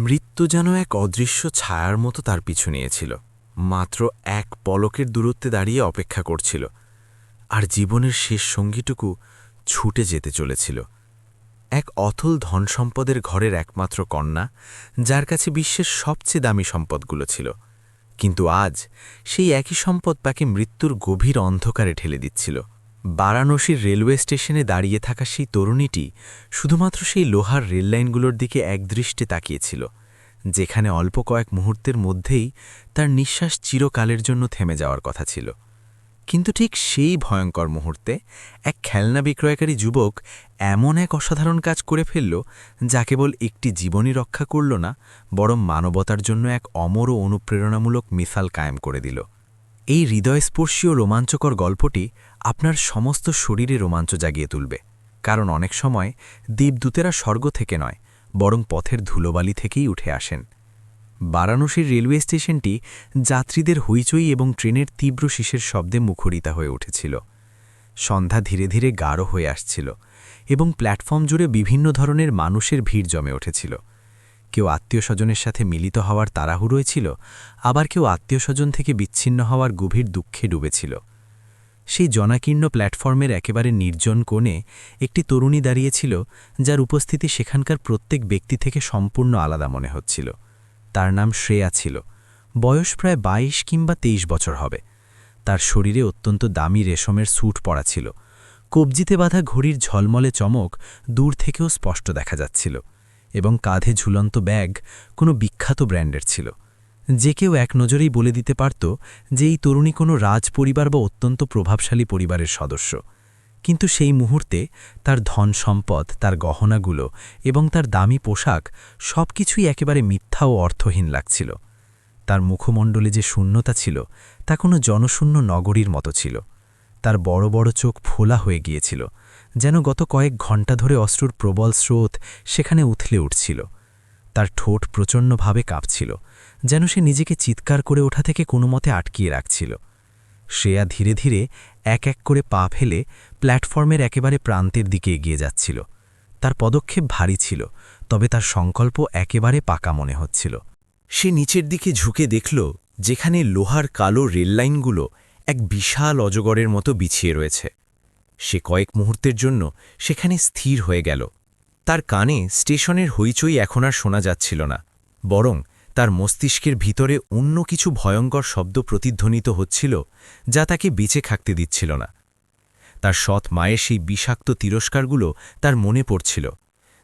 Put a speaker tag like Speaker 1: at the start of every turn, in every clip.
Speaker 1: মৃত্যু যেন এক অদৃশ্য ছায়ার মতো তার পিছু নিয়েছিল। মাত্র এক পলকের দূরত্বে দাঁড়িয়ে অপেক্ষা করছিল, আর জীবনের শেষ সঙ্গীটুকু ছুটে যেতে চলেছিল। এক অথল ধনসম্পদের ঘরের একমাত্র কন্যা, যার কাছে বিশ্বের সবচেয়ে দামি সম্পদগুলো ছিল। কিন্তু আজ সেই একই সম্পদ তাকে মৃত্যুর গভীর অন্ধকারে ঠেলে দিচ্ছিল। বারাণসীর রেলওয়ে স্টেশনে দাঁড়িয়ে থাকা সেই তরুণীটি শুধুমাত্র সেই লোহার রেললাইনগুলোর দিকে একদৃষ্টে তাকিয়েছিল, যেখানে অল্প কয়েক মুহূর্তের মধ্যেই তার নিঃশ্বাস চিরকালের জন্য থেমে যাওয়ার কথা ছিল। কিন্তু ঠিক সেই ভয়ঙ্কর মুহূর্তে এক খেলনা বিক্রয়কারী যুবক এমন এক অসাধারণ কাজ করে ফেলল, যা কেবল একটি জীবনই রক্ষা করল না, বরং মানবতার জন্য এক অমর ও অনুপ্রেরণামূলক মিসাল কায়েম করে দিল। এই হৃদয়স্পর্শী ও রোমাঞ্চকর গল্পটি আপনার সমস্ত শরীরে রোমাঞ্চ জাগিয়ে তুলবে, কারণ অনেক সময় দেবদূতেরা স্বর্গ থেকে নয়, বরং পথের ধুলোবালি থেকেই উঠে আসেন। বারাণসীর রেলওয়ে স্টেশনটি যাত্রীদের হইচই এবং ট্রেনের তীব্র শিসের শব্দে মুখরিত হয়ে উঠেছিল। সন্ধ্যা ধীরে ধীরে গাঢ় হয়ে আসছিল এবং প্ল্যাটফর্ম জুড়ে বিভিন্ন ধরনের মানুষের ভিড় জমে উঠেছিল। কেউ আত্মীয়স্বজনের সাথে মিলিত হওয়ার তাড়াহুড়োয় ছিল, আবার কেউ আত্মীয়স্বজন থেকে বিচ্ছিন্ন হওয়ার গভীর দুঃখে ডুবেছিল। সেই জনাকীর্ণ প্ল্যাটফর্মের একেবারে নির্জন কোণে একটি তরুণী দাঁড়িয়েছিল, যার উপস্থিতি সেখানকার প্রত্যেক ব্যক্তি থেকে সম্পূর্ণ আলাদা মনে হচ্ছিল। তার নাম শ্রেয়া ছিল। বয়স প্রায় ২২ কিংবা ২৩ বছর হবে। তার শরীরে অত্যন্ত দামি রেশমের স্যুট পরা ছিল। কবজিতে বাঁধা ঘড়ির ঝলমলে চমক দূর থেকেও স্পষ্ট দেখা যাচ্ছিল, এবং কাঁধে ঝুলন্ত ব্যাগ কোনো বিখ্যাত ব্র্যান্ডের ছিল। যে কেউ এক নজরেই বলে দিতে পারত যে এই তরুণী কোনো রাজ পরিবার বা অত্যন্ত প্রভাবশালী পরিবারের সদস্য। কিন্তু সেই মুহূর্তে তার ধন সম্পদ, তার গহনাগুলো এবং তার দামি পোশাক সবকিছুই একেবারে মিথ্যা ও অর্থহীন লাগছিল। তার মুখমণ্ডলে যে শূন্যতা ছিল, তা কোনো জনশূন্য নগরীর মতো ছিল। তার বড় বড় চোখ ফোলা হয়ে গিয়েছিল, যেন গত কয়েক ঘণ্টা ধরে অশ্রুর প্রবল স্রোত সেখানে উথলে উঠছিল। তার ঠোঁট প্রচণ্ডভাবে কাঁপছিল, যেন সে নিজেকে চিৎকার করে ওঠা থেকে কোনো মতে আটকিয়ে রাখছিল। শ্রেয়া ধীরে ধীরে এক এক করে পা ফেলে প্ল্যাটফর্মের একেবারে প্রান্তের দিকে এগিয়ে যাচ্ছিল। তার পদক্ষেপ ভারী ছিল, তবে তার সংকল্প একেবারে পাকা মনে হচ্ছিল। সে নিচের দিকে ঝুঁকে দেখল, যেখানে লোহার কালো রেললাইনগুলো এক বিশাল অজগরের মতো বিছিয়ে রয়েছে। সে কয়েক মুহূর্তের জন্য সেখানে স্থির হয়ে গেল। তার কানে স্টেশনের হইচই এখন আর শোনা যাচ্ছিল না, বরং তার মস্তিষ্কের ভিতরে অন্য কিছু ভয়ঙ্কর শব্দ প্রতিধ্বনিত হচ্ছিল, যা তাকে বেঁচে থাকতে দিচ্ছিল না। তার সৎ মায়ের সেই বিষাক্ত তিরস্কারগুলো তার মনে পড়ছিল,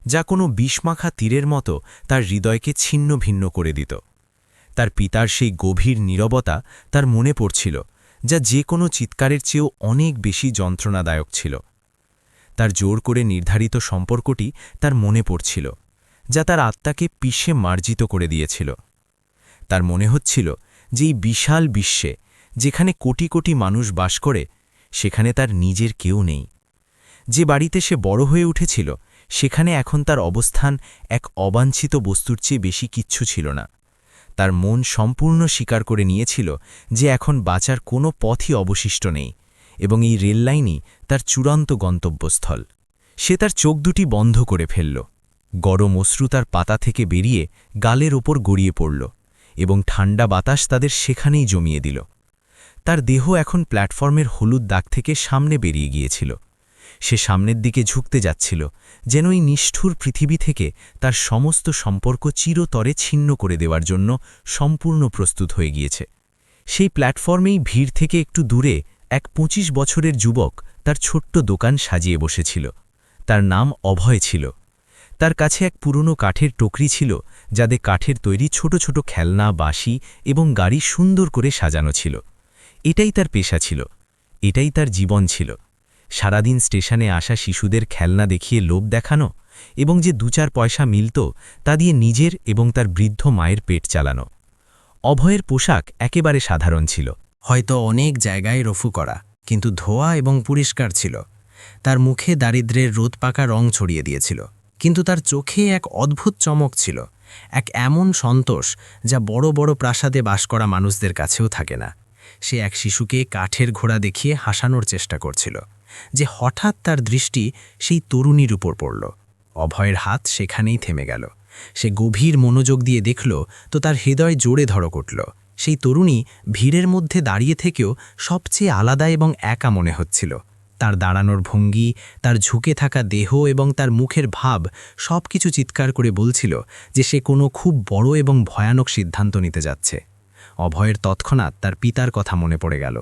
Speaker 1: যা কোনো বিষমাখা তীরের মতো তার হৃদয়কে ছিন্ন ভিন্ন করে দিত। তার পিতার সেই গভীর নীরবতা তার মনে পড়ছিল, যা যে কোনো চিৎকারের চেয়েও অনেক বেশি যন্ত্রণাদায়ক ছিল। তার জোর করে নির্ধারিত সম্পর্কটি তার মনে পড়ছিল, যা তার আত্মাকে পিষে মার্জিত করে দিয়েছিল। তার মনে হচ্ছিল যে এই বিশাল বিশ্বে, যেখানে কোটি কোটি মানুষ বাস করে, সেখানে তার নিজের কেউ নেই। যে বাড়িতে সে বড় হয়ে উঠেছিল, সেখানে এখন তার অবস্থান এক অবাঞ্ছিত বস্তুর চেয়ে বেশি কিচ্ছু ছিল না। তার মন সম্পূর্ণ স্বীকার করে নিয়েছিল যে এখন বাঁচার কোনো পথই অবশিষ্ট নেই, এবং এই রেললাইনই তার চূড়ান্ত গন্তব্যস্থল। সে তার চোখ দুটি বন্ধ করে ফেলল। গরম অশ্রু তার পাতা থেকে বেরিয়ে গালের ওপর গড়িয়ে পড়ল, এবং ঠান্ডা বাতাস তাদের সেখানেই জমিয়ে দিল। তার দেহ এখন প্ল্যাটফর্মের হলুদ দাগ থেকে সামনে বেরিয়ে গিয়েছিল। সে সামনের দিকে ঝুঁকতে যাচ্ছিল, যেন এই নিষ্ঠুর পৃথিবী থেকে তার সমস্ত সম্পর্ক চিরতরে ছিন্ন করে দেওয়ার জন্য সম্পূর্ণ প্রস্তুত হয়ে গিয়েছে। সেই প্ল্যাটফর্মেই ভিড় থেকে একটু দূরে এক ২৫ বছরের যুবক তার ছোট্ট দোকান সাজিয়ে বসেছিল। তার নাম অভয় ছিল। তার কাছে এক পুরনো কাঠের টকরি ছিল, যাতে কাঠের তৈরি ছোট ছোট খেলনা, বাঁশি এবং গাড়ি সুন্দর করে সাজানো ছিল। এটাই তার পেশা ছিল, এটাই তার জীবন ছিল। সারাদিন স্টেশনে আসা শিশুদের খেলনা দেখিয়ে লোভ দেখানো, এবং যে ২-৪ পয়সা মিলত তা দিয়ে নিজের এবং তার বৃদ্ধ মায়ের পেট চালানো। অভয়ের পোশাক একেবারে সাধারণ ছিল, হয়তো অনেক জায়গায় রফু করা, কিন্তু ধোয়া এবং পরিষ্কার ছিল। তার মুখে দারিদ্র্যের রোদ পাকা রং ছড়িয়ে দিয়েছিল, কিন্তু তার চোখে এক অদ্ভুত চমক ছিল, এক এমন সন্তোষ যা বড় বড় প্রাসাদে বাস করা মানুষদের কাছেও থাকে না। সে এক শিশুকে কাঠের ঘোড়া দেখিয়ে হাসানোর চেষ্টা করছিল, যে হঠাৎ তার দৃষ্টি সেই তরুণীর উপর পড়ল। অভয়ের হাত সেখানেই থেমে গেল,
Speaker 2: সে গভীর মনোযোগ দিয়ে দেখল তো তার হৃদয় জোরে ধড়ক উঠল। সেই তরুণী ভিড়ের মধ্যে দাঁড়িয়ে থেকেও সবচেয়ে আলাদা এবং একা মনে হচ্ছিল। তার দাঁড়ানোর ভঙ্গি, তার ঝুঁকে থাকা দেহ এবং তার মুখের ভাব সব কিছু চিৎকার করে বলছিল যে সে কোনো খুব বড় এবং ভয়ানক সিদ্ধান্ত নিতে যাচ্ছে। অভয়ের তৎক্ষণাৎ তার পিতার কথা মনে পড়ে গেল।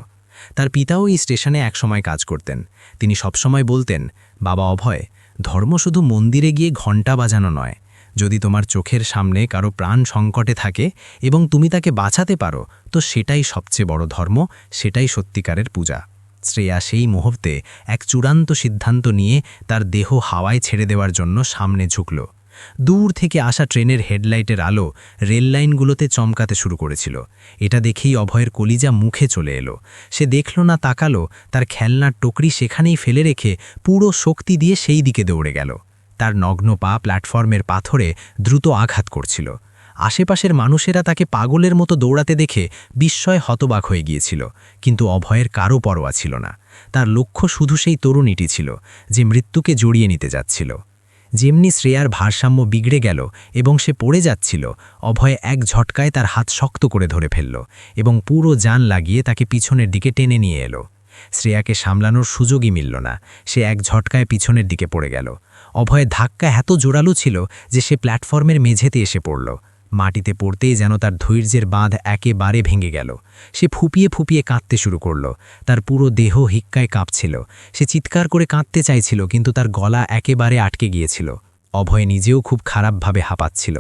Speaker 2: তার পিতাও এই স্টেশনে একসময় কাজ করতেন। তিনি সবসময় বলতেন, বাবা অভয়, ধর্ম শুধু মন্দিরে গিয়ে ঘণ্টা বাজানো নয়। যদি তোমার চোখের সামনে কারো প্রাণ সংকটে থাকে এবং তুমি তাকে বাঁচাতে পারো, তো সেটাই সবচেয়ে বড় ধর্ম, সেটাই সত্যিকারের পূজা। শ্রেয়া সেই মুহূর্তে এক চূড়ান্ত সিদ্ধান্ত নিয়ে তার দেহ হাওয়ায় ছেড়ে দেওয়ার জন্য সামনে ঝুঁকল। দূর থেকে আসা ট্রেনের হেডলাইটের আলো রেল লাইনগুলোতে চমকাতে শুরু করেছিল। এটা দেখেই অভয়ের কলিজা মুখে চলে এলো। সে দেখল না, তাকালো, তার খেলনার টুকরি সেখানেই ফেলে রেখে পুরো শক্তি দিয়ে সেই দিকে দৌড়ে গেল। তার নগ্ন পা প্ল্যাটফর্মের পাথরে দ্রুত আঘাত করছিল। আশেপাশের মানুষেরা তাকে পাগলের মতো দৌড়াতে দেখে বিস্ময় হতবাক হয়ে গিয়েছিল, কিন্তু অভয়ের কারও পরোয়া ছিল না। তার লক্ষ্য শুধু সেই তরুণীটি ছিল, যে মৃত্যুকে জড়িয়ে নিতে যাচ্ছিল। যেমনি শ্রেয়ার ভারসাম্য বিগড়ে গেল এবং সে পড়ে যাচ্ছিল, অভয় এক ঝটকায় তার হাত শক্ত করে ধরে ফেলল এবং পুরো জান লাগিয়ে তাকে পিছনের দিকে টেনে নিয়ে এলো। শ্রেয়াকে সামলানোর সুযোগই মিলল না। সে এক ঝটকায় পিছনের দিকে পড়ে গেল। অভয়ের ধাক্কা এত জোরালো ছিল যে সে প্ল্যাটফর্মের মেঝেতে এসে পড়ল। মাটিতে পড়তেই যেন তার ধৈর্যের বাঁধ একেবারে ভেঙে গেল। সে ফুপিয়ে ফুপিয়ে কাঁদতে শুরু করল। তার পুরো দেহ হিক্কায় কাঁপছিল। সে চিৎকার করে কাঁদতে চাইছিল, কিন্তু তার গলা একেবারে আটকে গিয়েছিল। অভয় নিজেও খুব খারাপভাবে হাঁপাচ্ছিল।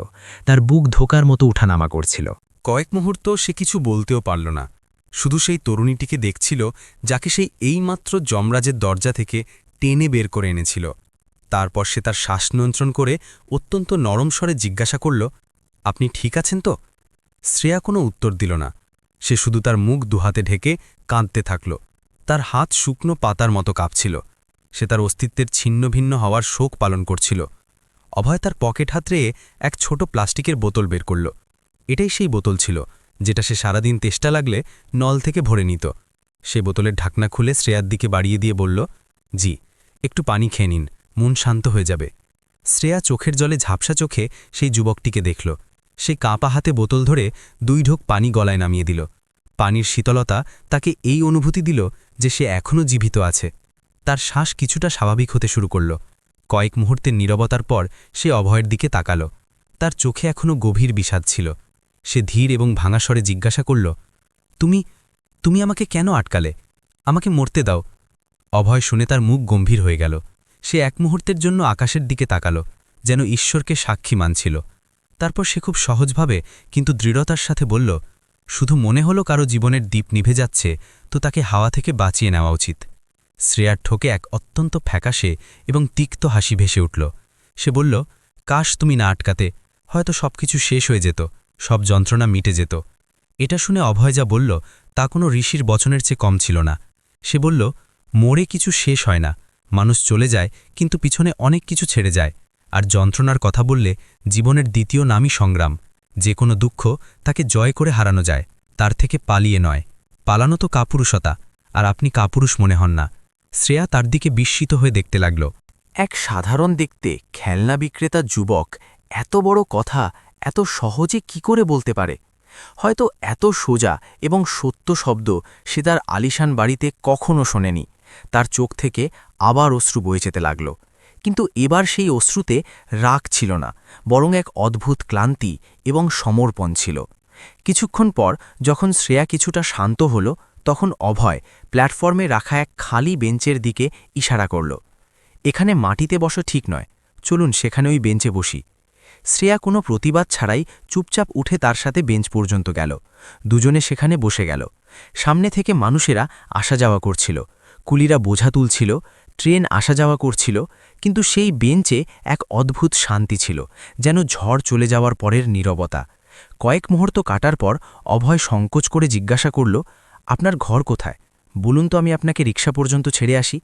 Speaker 2: তার বুক ধোকার মতো উঠানামা করছিল।
Speaker 3: কয়েক মুহূর্ত সে কিছু বলতেও পারল না। শুধু সেই তরুণীটিকে দেখছিল, যাকে সেই এইমাত্র যমরাজের দরজা থেকে টেনে বের করে এনেছিল। তারপর সে তার শ্বাস নিয়ন্ত্রণ করে অত্যন্ত নরম স্বরে জিজ্ঞাসা করল, আপনি ঠিক আছেন তো? শ্রেয়া কোনো উত্তর দিল না। সে শুধু তার মুখ দুহাতে ঢেকে কাঁদতে থাকল। তার হাত শুকনো পাতার মতো কাঁপছিল। সে তার অস্তিত্বের ছিন্নভিন্ন হওয়ার শোক পালন করছিল। অভয় তার পকেট হাতড়ে এক ছোট প্লাস্টিকের বোতল বের করল। এটাই সেই বোতল ছিল যেটা সে সারাদিন তেষ্টা লাগলে নল থেকে ভরে নিত। সে বোতলের ঢাকনা খুলে শ্রেয়ার দিকে বাড়িয়ে দিয়ে বলল, জি, একটু পানি খেয়ে নিন, মন শান্ত হয়ে যাবে। শ্রেয়া চোখের জলে ঝাপসা চোখে সেই যুবকটিকে দেখল। সে কাঁপা হাতে বোতল ধরে 2 ঢোক পানি গলায় নামিয়ে দিল। পানির শীতলতা তাকে এই অনুভূতি দিল যে সে এখনও জীবিত আছে। তার শ্বাস কিছুটা স্বাভাবিক হতে শুরু করল। কয়েক মুহূর্তের নীরবতার পর সে অভয়ের দিকে তাকাল। তার চোখে এখনও গভীর বিষাদ ছিল। সে ধীর এবং ভাঙা স্বরে জিজ্ঞাসা করল, তুমি তুমি আমাকে কেন আটকালে? আমাকে মরতে দাও। অভয় শুনে তার মুখ গম্ভীর হয়ে গেল। সে এক মুহূর্তের জন্য আকাশের দিকে তাকাল, যেন ঈশ্বরকে সাক্ষী মানছিল। তারপর সে খুব সহজভাবে কিন্তু দৃঢ়তার সাথে বলল, শুধু মনে হলো কারো জীবনের দীপ নিভে যাচ্ছে, তো তাকে হাওয়া থেকে বাঁচিয়ে নেওয়া উচিত। শ্রেয়ার ঠোকে এক অত্যন্ত ফ্যাকাশে এবং তিক্ত হাসি ভেসে উঠল। সে বলল, কাশ তুমি না আটকাতে, হয়তো সবকিছু শেষ হয়ে যেত, সব যন্ত্রণা মিটে যেত। এটা শুনে অভয় যা বলল তা কোনো ঋষির বচনের চেয়ে কম ছিল না। সে বলল, মরে কিছু শেষ হয় না, মানুষ চলে যায়, কিন্তু পিছনে অনেক কিছু ছেড়ে যায়। আর যন্ত্রণার কথা বললে জীবনের দ্বিতীয় নামই সংগ্রাম। যে কোনো দুঃখ তাকে জয় করে হারানো যায়, তার থেকে পালিয়ে নয়। পালানো তো কাপুরুষতা, আর আপনি কাপুরুষ মনে হন না। শ্রেয়া তার দিকে বিস্মিত হয়ে দেখতে লাগল।
Speaker 1: এক সাধারণ দেখতে খেলনা বিক্রেতা যুবক এত বড় কথা এত সহজে কি করে বলতে পারে? হয়তো এত সোজা এবং সত্য শব্দ সে তার আলিশান বাড়িতে কখনো শোনেনি। তার চোখ থেকে আবার অশ্রু বয়ে যেতে লাগল, কিন্তু এবার সেই অশ্রুতে রাগ ছিল না, বরং এক অদ্ভুত ক্লান্তি এবং সমর্পণ ছিল। কিছুক্ষণ পর যখন শ্রেয়া কিছুটা শান্ত হল, তখন অভয় প্ল্যাটফর্মে রাখা এক খালি বেঞ্চের দিকে ইশারা করল। এখানে মাটিতে বসো ঠিক নয়, চলুন সেখানে ওই বেঞ্চে বসি। শ্রেয়া কোনো প্রতিবাদ ছাড়াই চুপচাপ উঠে তার সাথে বেঞ্চ পর্যন্ত গেল। দুজনে সেখানে বসে গেল। সামনে থেকে মানুষেরা আসা যাওয়া করছিল, কুলিরা বোঝা তুলছিল, ট্রেন আসা যাওয়া করছিল, কিন্তু সেই বেঞ্চে এক অদ্ভুত শান্তি ছিল, যেন ঝড় চলে যাওয়ার পরের নীরবতা। কয়েক মুহূর্ত কাটার পর অভয় সংকোচ করে জিজ্ঞাসা করল, আপনার ঘর কোথায়? বলুন তো, আমি আপনাকে রিক্সা পর্যন্ত ছেড়ে আসি।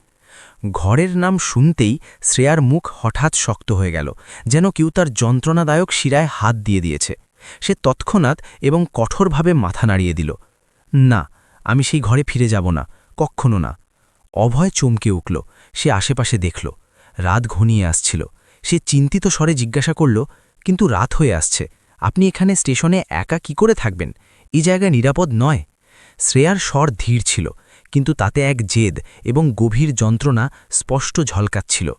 Speaker 1: ঘরের নাম শুনতেই শ্রেয়ার মুখ হঠাৎ শক্ত হয়ে গেল, যেন কেউ তার যন্ত্রণাদায়ক শিরায় হাত দিয়ে দিয়েছে। সে তৎক্ষণাৎ এবং কঠোরভাবে মাথা নাড়িয়ে দিল, না, আমি সেই ঘরে ফিরে যাব না, কক্ষনো না। অভয় চমকে উঠল। সে আশেপাশে দেখল, রাত ঘনিয়ে আসছিল। সে চিন্তিত স্বরে জিজ্ঞাসা করল,
Speaker 2: কিন্তু রাত হয়ে আসছে, আপনি এখানে স্টেশনে একা কি করে থাকবেন? এই জায়গা নিরাপদ নয়। শ্রেয়ার স্বর ধীর ছিল, কিন্তু তাতে এক জেদ এবং গভীর যন্ত্রণা স্পষ্ট ঝলকাচ্ছিল।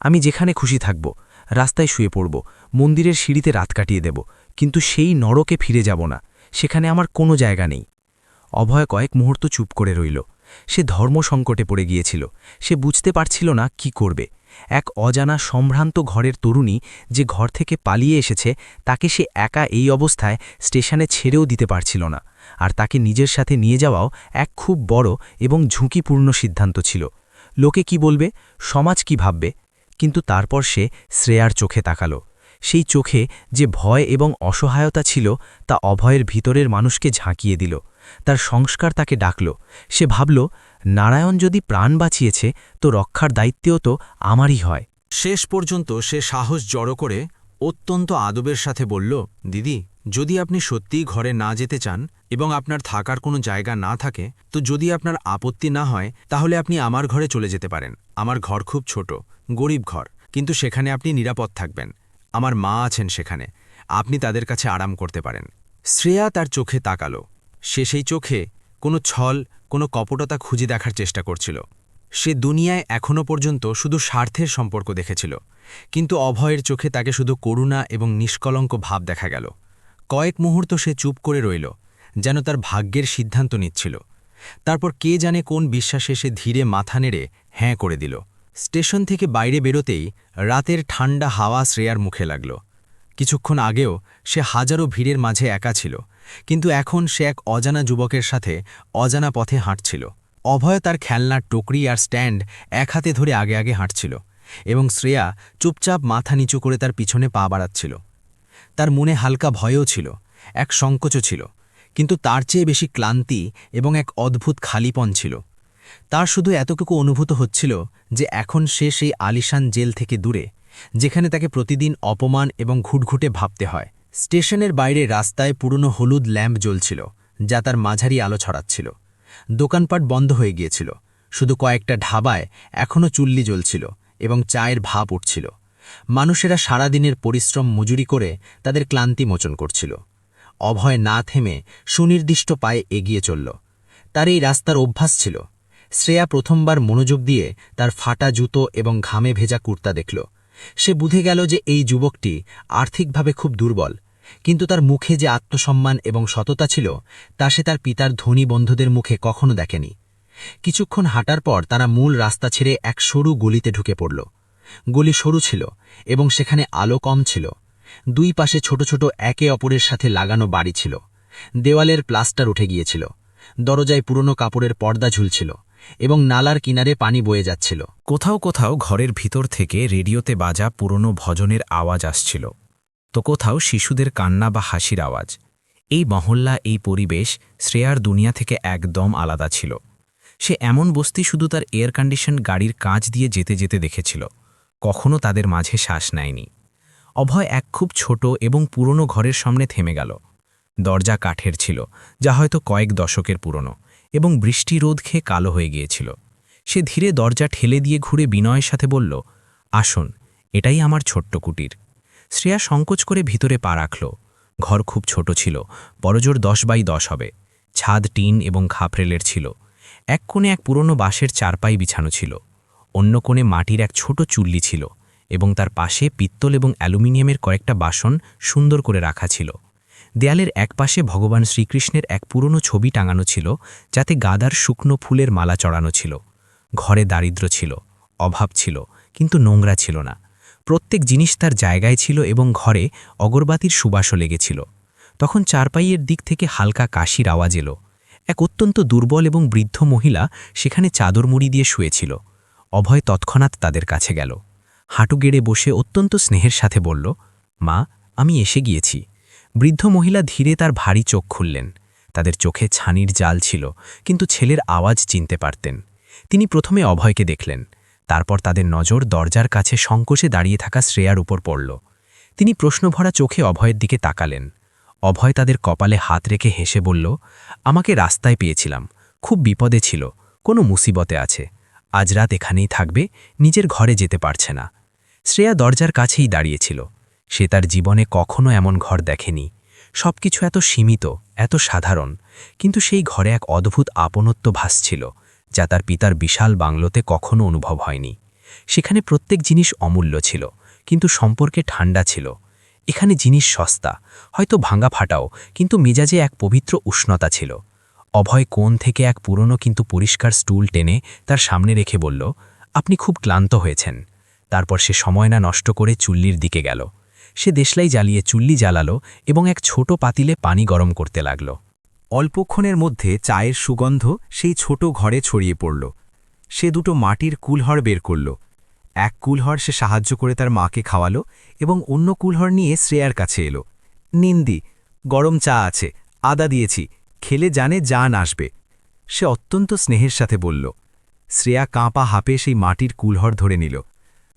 Speaker 2: আমি যেখানে খুশি থাকব, রাস্তায় শুয়ে পড়ব, মন্দিরের সিঁড়িতে রাত কাটিয়ে দেব, কিন্তু সেই নরকে ফিরে যাব না। সেখানে আমার কোনো জায়গা নেই। অভয় কয়েক মুহূর্ত চুপ করে রইল। সে ধর্মসংকটে পড়ে গিয়েছিল। সে বুঝতে পারছিল না কি করবে। এক অজানা সম্ভ্রান্ত ঘরের তরুণী যে ঘর থেকে পালিয়ে এসেছে, তাকে সে একা এই অবস্থায় স্টেশনে ছেড়েও দিতে পারছিল না। আর তাকে নিজের সাথে নিয়ে যাওয়াও এক খুব বড় এবং ঝুঁকিপূর্ণ সিদ্ধান্ত ছিল। লোকে কি বলবে, সমাজ কি ভাববে? কিন্তু তারপর সে শ্রেয়ার চোখে তাকালো। সেই চোখে যে ভয় এবং অসহায়তা ছিল, তা অভয়ের ভিতরের মানুষকে ঝাঁকিয়ে দিল। তার সংস্কার তাকে ডাকল। সে ভাবল, নারায়ণ যদি প্রাণ বাঁচিয়েছে, তো রক্ষার দায়িত্বও তো আমারই হয়।
Speaker 1: শেষ পর্যন্ত সে সাহস জড়ো করে অত্যন্ত আদবের সাথে বলল, দিদি, যদি আপনি সত্যিই ঘরে না যেতে চান এবং আপনার থাকার কোনো জায়গা না থাকে, তো যদি আপনার আপত্তি না হয়, তাহলে আপনি আমার ঘরে চলে যেতে পারেন। আমার ঘর খুব ছোট, গরিব ঘর, কিন্তু সেখানে আপনি নিরাপদ থাকবেন। আমার মা আছেন সেখানে, আপনি তাদের কাছে আরাম করতে পারেন। শ্রেয়া তার চোখে তাকালো। সে সেই চোখে কোনো ছল, কোনো কপটতা খুঁজে দেখার চেষ্টা করছিল। সে দুনিয়ায় এখনও পর্যন্ত শুধু স্বার্থের সম্পর্ক দেখেছিল, কিন্তু অভয়ের চোখে তাকে শুধু করুণা এবং নিষ্কলঙ্ক ভাব দেখা গেল। কয়েক মুহূর্ত সে চুপ করে রইল, যেন তার ভাগ্যের সিদ্ধান্ত নিচ্ছিল। তারপর কে জানে কোন বিশ্বাসে সে ধীরে মাথা নেড়ে হ্যাঁ করে দিল। স্টেশন থেকে বাইরে বেরোতেই রাতের ঠান্ডা হাওয়া শ্রেয়ার মুখে লাগল। কিছুক্ষণ আগেও সে হাজারো ভিড়ের মাঝে একা ছিল, কিন্তু এখন সে এক অজানা যুবকের সাথে অজানা পথে হাঁটছিল। অভয় তার খেলনার টুকরি আর স্ট্যান্ড এক হাতে ধরে আগে আগে হাঁটছিল, এবং শ্রেয়া চুপচাপ মাথা নিচু করে তার পিছনে পা বাড়াচ্ছিল। তার মনে হালকা ভয়ও ছিল, এক সংকোচও ছিল, কিন্তু তার চেয়ে বেশি ক্লান্তি এবং এক অদ্ভুত খালিপন ছিল। তার শুধু এতটুকু অনুভূত হচ্ছিল যে এখন সে সেই আলিশান জেল থেকে দূরে, যেখানে তাকে প্রতিদিন অপমান এবং ঘুটঘুটে ভাবতে হয়। স্টেশনের বাইরে রাস্তায় পুরনো হলুদ ল্যাম্প জ্বলছিল, যা তার মাঝারি আলো ছড়াচ্ছিল। দোকানপাট বন্ধ হয়ে গিয়েছিল, শুধু কয়েকটা ঢাবায় এখনও চুল্লি জ্বলছিল এবং চায়ের ভাপ উঠছিল। মানুষেরা সারাদিনের পরিশ্রম মজুরি করে তাদের ক্লান্তি মোচন করছিল। অভয় না থেমে সুনির্দিষ্ট পায়ে এগিয়ে চলল। তার এই রাস্তার অভ্যাস ছিল। শ্রেয়া প্রথমবার মনোযোগ দিয়ে তার ফাটা জুতো এবং ঘামে ভেজা কুর্তা দেখল। সে বুঝে গেল যে এই যুবকটি আর্থিকভাবে খুব দুর্বল, কিন্তু তার মুখে যে আত্মসম্মান এবং সততা ছিল, তা সে তার পিতার ধনী বন্ধুদের মুখে কখনো দেখেনি। কিছুক্ষণ হাঁটার পর তারা মূল রাস্তা ছেড়ে এক সরু গলিতে ঢুকে পড়ল। গলি সরু ছিল এবং সেখানে আলো কম ছিল। দুই পাশে ছোট ছোট একে অপরের সাথে লাগানো বাড়ি ছিল। দেওয়ালের প্লাস্টার উঠে গিয়েছিল, দরজায় পুরনো কাপড়ের পর্দা ঝুলছিল এবং নালার কিনারে পানি বয়ে যাচ্ছিল।
Speaker 2: কোথাও কোথাও ঘরের ভিতর থেকে রেডিওতে বাজা পুরনো ভজনের আওয়াজ আসছিল, তো কোথাও শিশুদের কান্না বা হাসির আওয়াজ। এই মহল্লা, এই পরিবেশ শ্রেয়ার দুনিয়া থেকে একদম আলাদা ছিল। সে এমন বস্তি শুধু তার এয়ার কন্ডিশন গাড়ির কাঁচ দিয়ে যেতে যেতে দেখেছিল, কখনো তাদের মাঝে শ্বাস নেয়নি। অভয় এক খুব ছোট এবং পুরনো ঘরের সামনে থেমে গেল। দরজা কাঠের ছিল, যা হয়তো কয়েক দশকের পুরনো, এবং বৃষ্টি রোদ খেয়ে কালো হয়ে গিয়েছিল। সে ধীরে দরজা ঠেলে দিয়ে ঘুরে বিনয়ের সাথে বলল, আসুন, এটাই আমার ছোট্ট কুটির। শ্রেয়া সংকোচ করে ভিতরে পা রাখল। ঘর খুব ছোট ছিল, বড়জোর 10x10 হবে। ছাদ টিন এবং খাপরেলের ছিল। এক কোণে এক পুরনো বাঁশের চারপাই বিছানো ছিল, অন্য কোণে মাটির এক ছোট চুল্লি ছিল, এবং তার পাশে পিত্তল এবং অ্যালুমিনিয়ামের কয়েকটা বাসন সুন্দর করে রাখা ছিল। দেয়ালের এক পাশে ভগবান শ্রীকৃষ্ণের এক পুরনো ছবি টাঙানো ছিল, যাতে গাদার শুকনো ফুলের মালা চড়ানো ছিল। ঘরে দারিদ্র্য ছিল, অভাব ছিল, কিন্তু নোংরা ছিল না। প্রত্যেক জিনিস তার জায়গায় ছিল এবং ঘরে অগরবাতির সুবাসও লেগেছিল। তখন চারপাইয়ের দিক থেকে হালকা কাশির আওয়াজ এলো। এক অত্যন্ত দুর্বল এবং বৃদ্ধ মহিলা সেখানে চাদর মুড়ি দিয়ে শুয়েছিল। অভয় তৎক্ষণাৎ তাদের কাছে গেল। হাঁটু গেড়ে বসে অত্যন্ত স্নেহের সাথে বলল, মা, আমি এসে গিয়েছি। বৃদ্ধ মহিলা ধীরে তার ভারী চোখ খুললেন। তাদের চোখে ছানির জাল ছিল, কিন্তু ছেলের আওয়াজ চিনতে পারতেন। তিনি প্রথমে অভয়কে দেখলেন, তারপর তাদের নজর দরজার কাছে সংকোচে দাঁড়িয়ে থাকা শ্রেয়ার উপর পড়ল। তিনি প্রশ্নভরা চোখে অভয়ের দিকে তাকালেন। অভয় তাদের কপালে হাত রেখে হেসে বলল, আমাকে রাস্তায় পেয়েছিলাম, খুব বিপদে ছিল, কোনো মুসিবতে আছে। আজ রাত এখানেই থাকবে, নিজের ঘরে যেতে পারছে না। শ্রেয়া দরজার কাছেই দাঁড়িয়েছিল। সে তার জীবনে কখনো এমন ঘর দেখেনি। সবকিছু এত সীমিত, এত সাধারণ, কিন্তু সেই ঘরে এক অদ্ভুত আপনত্ব ভাসছিল, যা তার পিতার বিশাল বাংলোতে কখনো অনুভব হয়নি। সেখানে প্রত্যেক জিনিস অমূল্য ছিল, কিন্তু সম্পর্কে ঠান্ডা ছিল। এখানে জিনিস সস্তা, হয়তো ভাঙা ফাটাও, কিন্তু মেজাজে এক পবিত্র উষ্ণতা ছিল। অভয় কোণ থেকে এক পুরনো কিন্তু পরিষ্কার স্টুল টেনে তার সামনে রেখে বলল, আপনি খুব ক্লান্ত হয়েছেন। তারপর সে সময় না নষ্ট করে চুল্লির দিকে গেল। সে দেশলাই জ্বালিয়ে চুল্লি জ্বালালো এবং এক ছোট পাতিলে পানি গরম করতে লাগল।
Speaker 1: অল্পক্ষণের মধ্যে চায়ের সুগন্ধ সেই ছোট ঘরে ছড়িয়ে পড়ল। সে দুটো মাটির কুলহড় বের করল। এক কুলহড় সে সাহায্য করে তার মাকে খাওয়ালো এবং অন্য কুলহড় নিয়ে শ্রেয়ার কাছে এলো। নিন্দি, গরম চা আছে, আদা দিয়েছি, খেলে জানে জান আসবে। সে অত্যন্ত স্নেহের সাথে বলল। শ্রেয়া কাঁপা হাপে সেই মাটির কুলহড় ধরে নিল।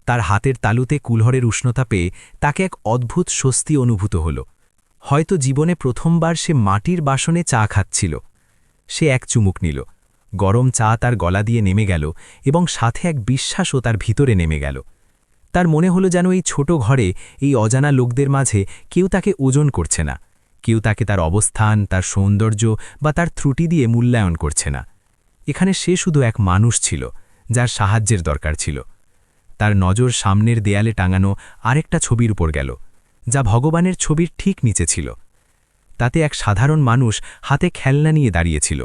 Speaker 1: তার হাতের তালুতে কুলহড়ের উষ্ণতা পেয়ে তাকে এক অদ্ভুত স্বস্তি অনুভূত হল। হয়তো জীবনে প্রথমবার সে মাটির বাসনে চা খাচ্ছিল। সে এক চুমুক নিল। গরম চা তার গলা দিয়ে নেমে গেল এবং সাথে এক বিশ্বাসও তার ভিতরে নেমে গেল। তার মনে হলো যেন এই ছোট ঘরে, এই অজানা লোকদের মাঝে কেউ তাকে ওজন করছে না, কেউ তাকে তার অবস্থান, তার সৌন্দর্য বা তার ত্রুটি দিয়ে মূল্যায়ন করছে না। এখানে সে শুধু এক মানুষ ছিল, যার সাহায্যের দরকার ছিল। তার নজর সামনের দেয়ালে টাঙানো আরেকটা ছবির উপর গেল, যা ভগবানের ছবির ঠিক নিচে ছিল। তাতে এক সাধারণ মানুষ হাতে খেলনা নিয়ে দাঁড়িয়েছিল।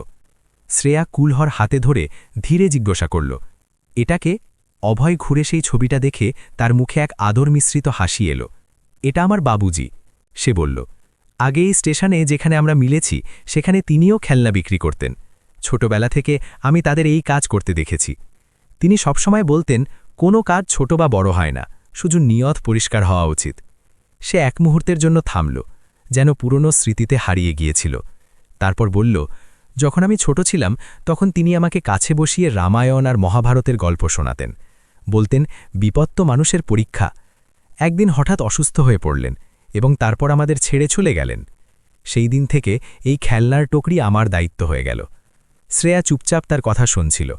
Speaker 1: শ্রেয়া কুলহর হাতে ধরে ধীরে জিজ্ঞাসা করল, এটাকে? অভয় ঘুরে সেই ছবিটা দেখে তার মুখে এক আদর মিশ্রিত হাসি এলো। এটা আমার বাবুজি, সে বলল। আগে এই স্টেশনে যেখানে আমরা মিলেছি, সেখানে তিনিও খেলনা বিক্রি করতেন। ছোটবেলা থেকে আমি তাদের এই কাজ করতে দেখেছি। তিনি সবসময় বলতেন, কোনো কাজ ছোট বা বড় হয় না, শুধু নিয়ত পরিষ্কার হওয়া উচিত। সে এক মুহূর্তের জন্য থামল, যেন পুরনো স্মৃতিতে হারিয়ে গিয়েছিল। তারপর বলল, যখন আমি ছোট ছিলাম তখন তিনি আমাকে কাছে বসিয়ে রামায়ণ আর মহাভারতের গল্প শোনাতেন। বলতেন, বিপত্ত মানুষের পরীক্ষা। একদিন হঠাৎ অসুস্থ হয়ে পড়লেন এবং তারপর আমাদের ছেড়ে চলে গেলেন। সেই দিন থেকে এই খেলনার টুকরি আমার দায়িত্ব হয়ে গেল। শ্রেয়া চুপচাপ তার কথা শুনছিল।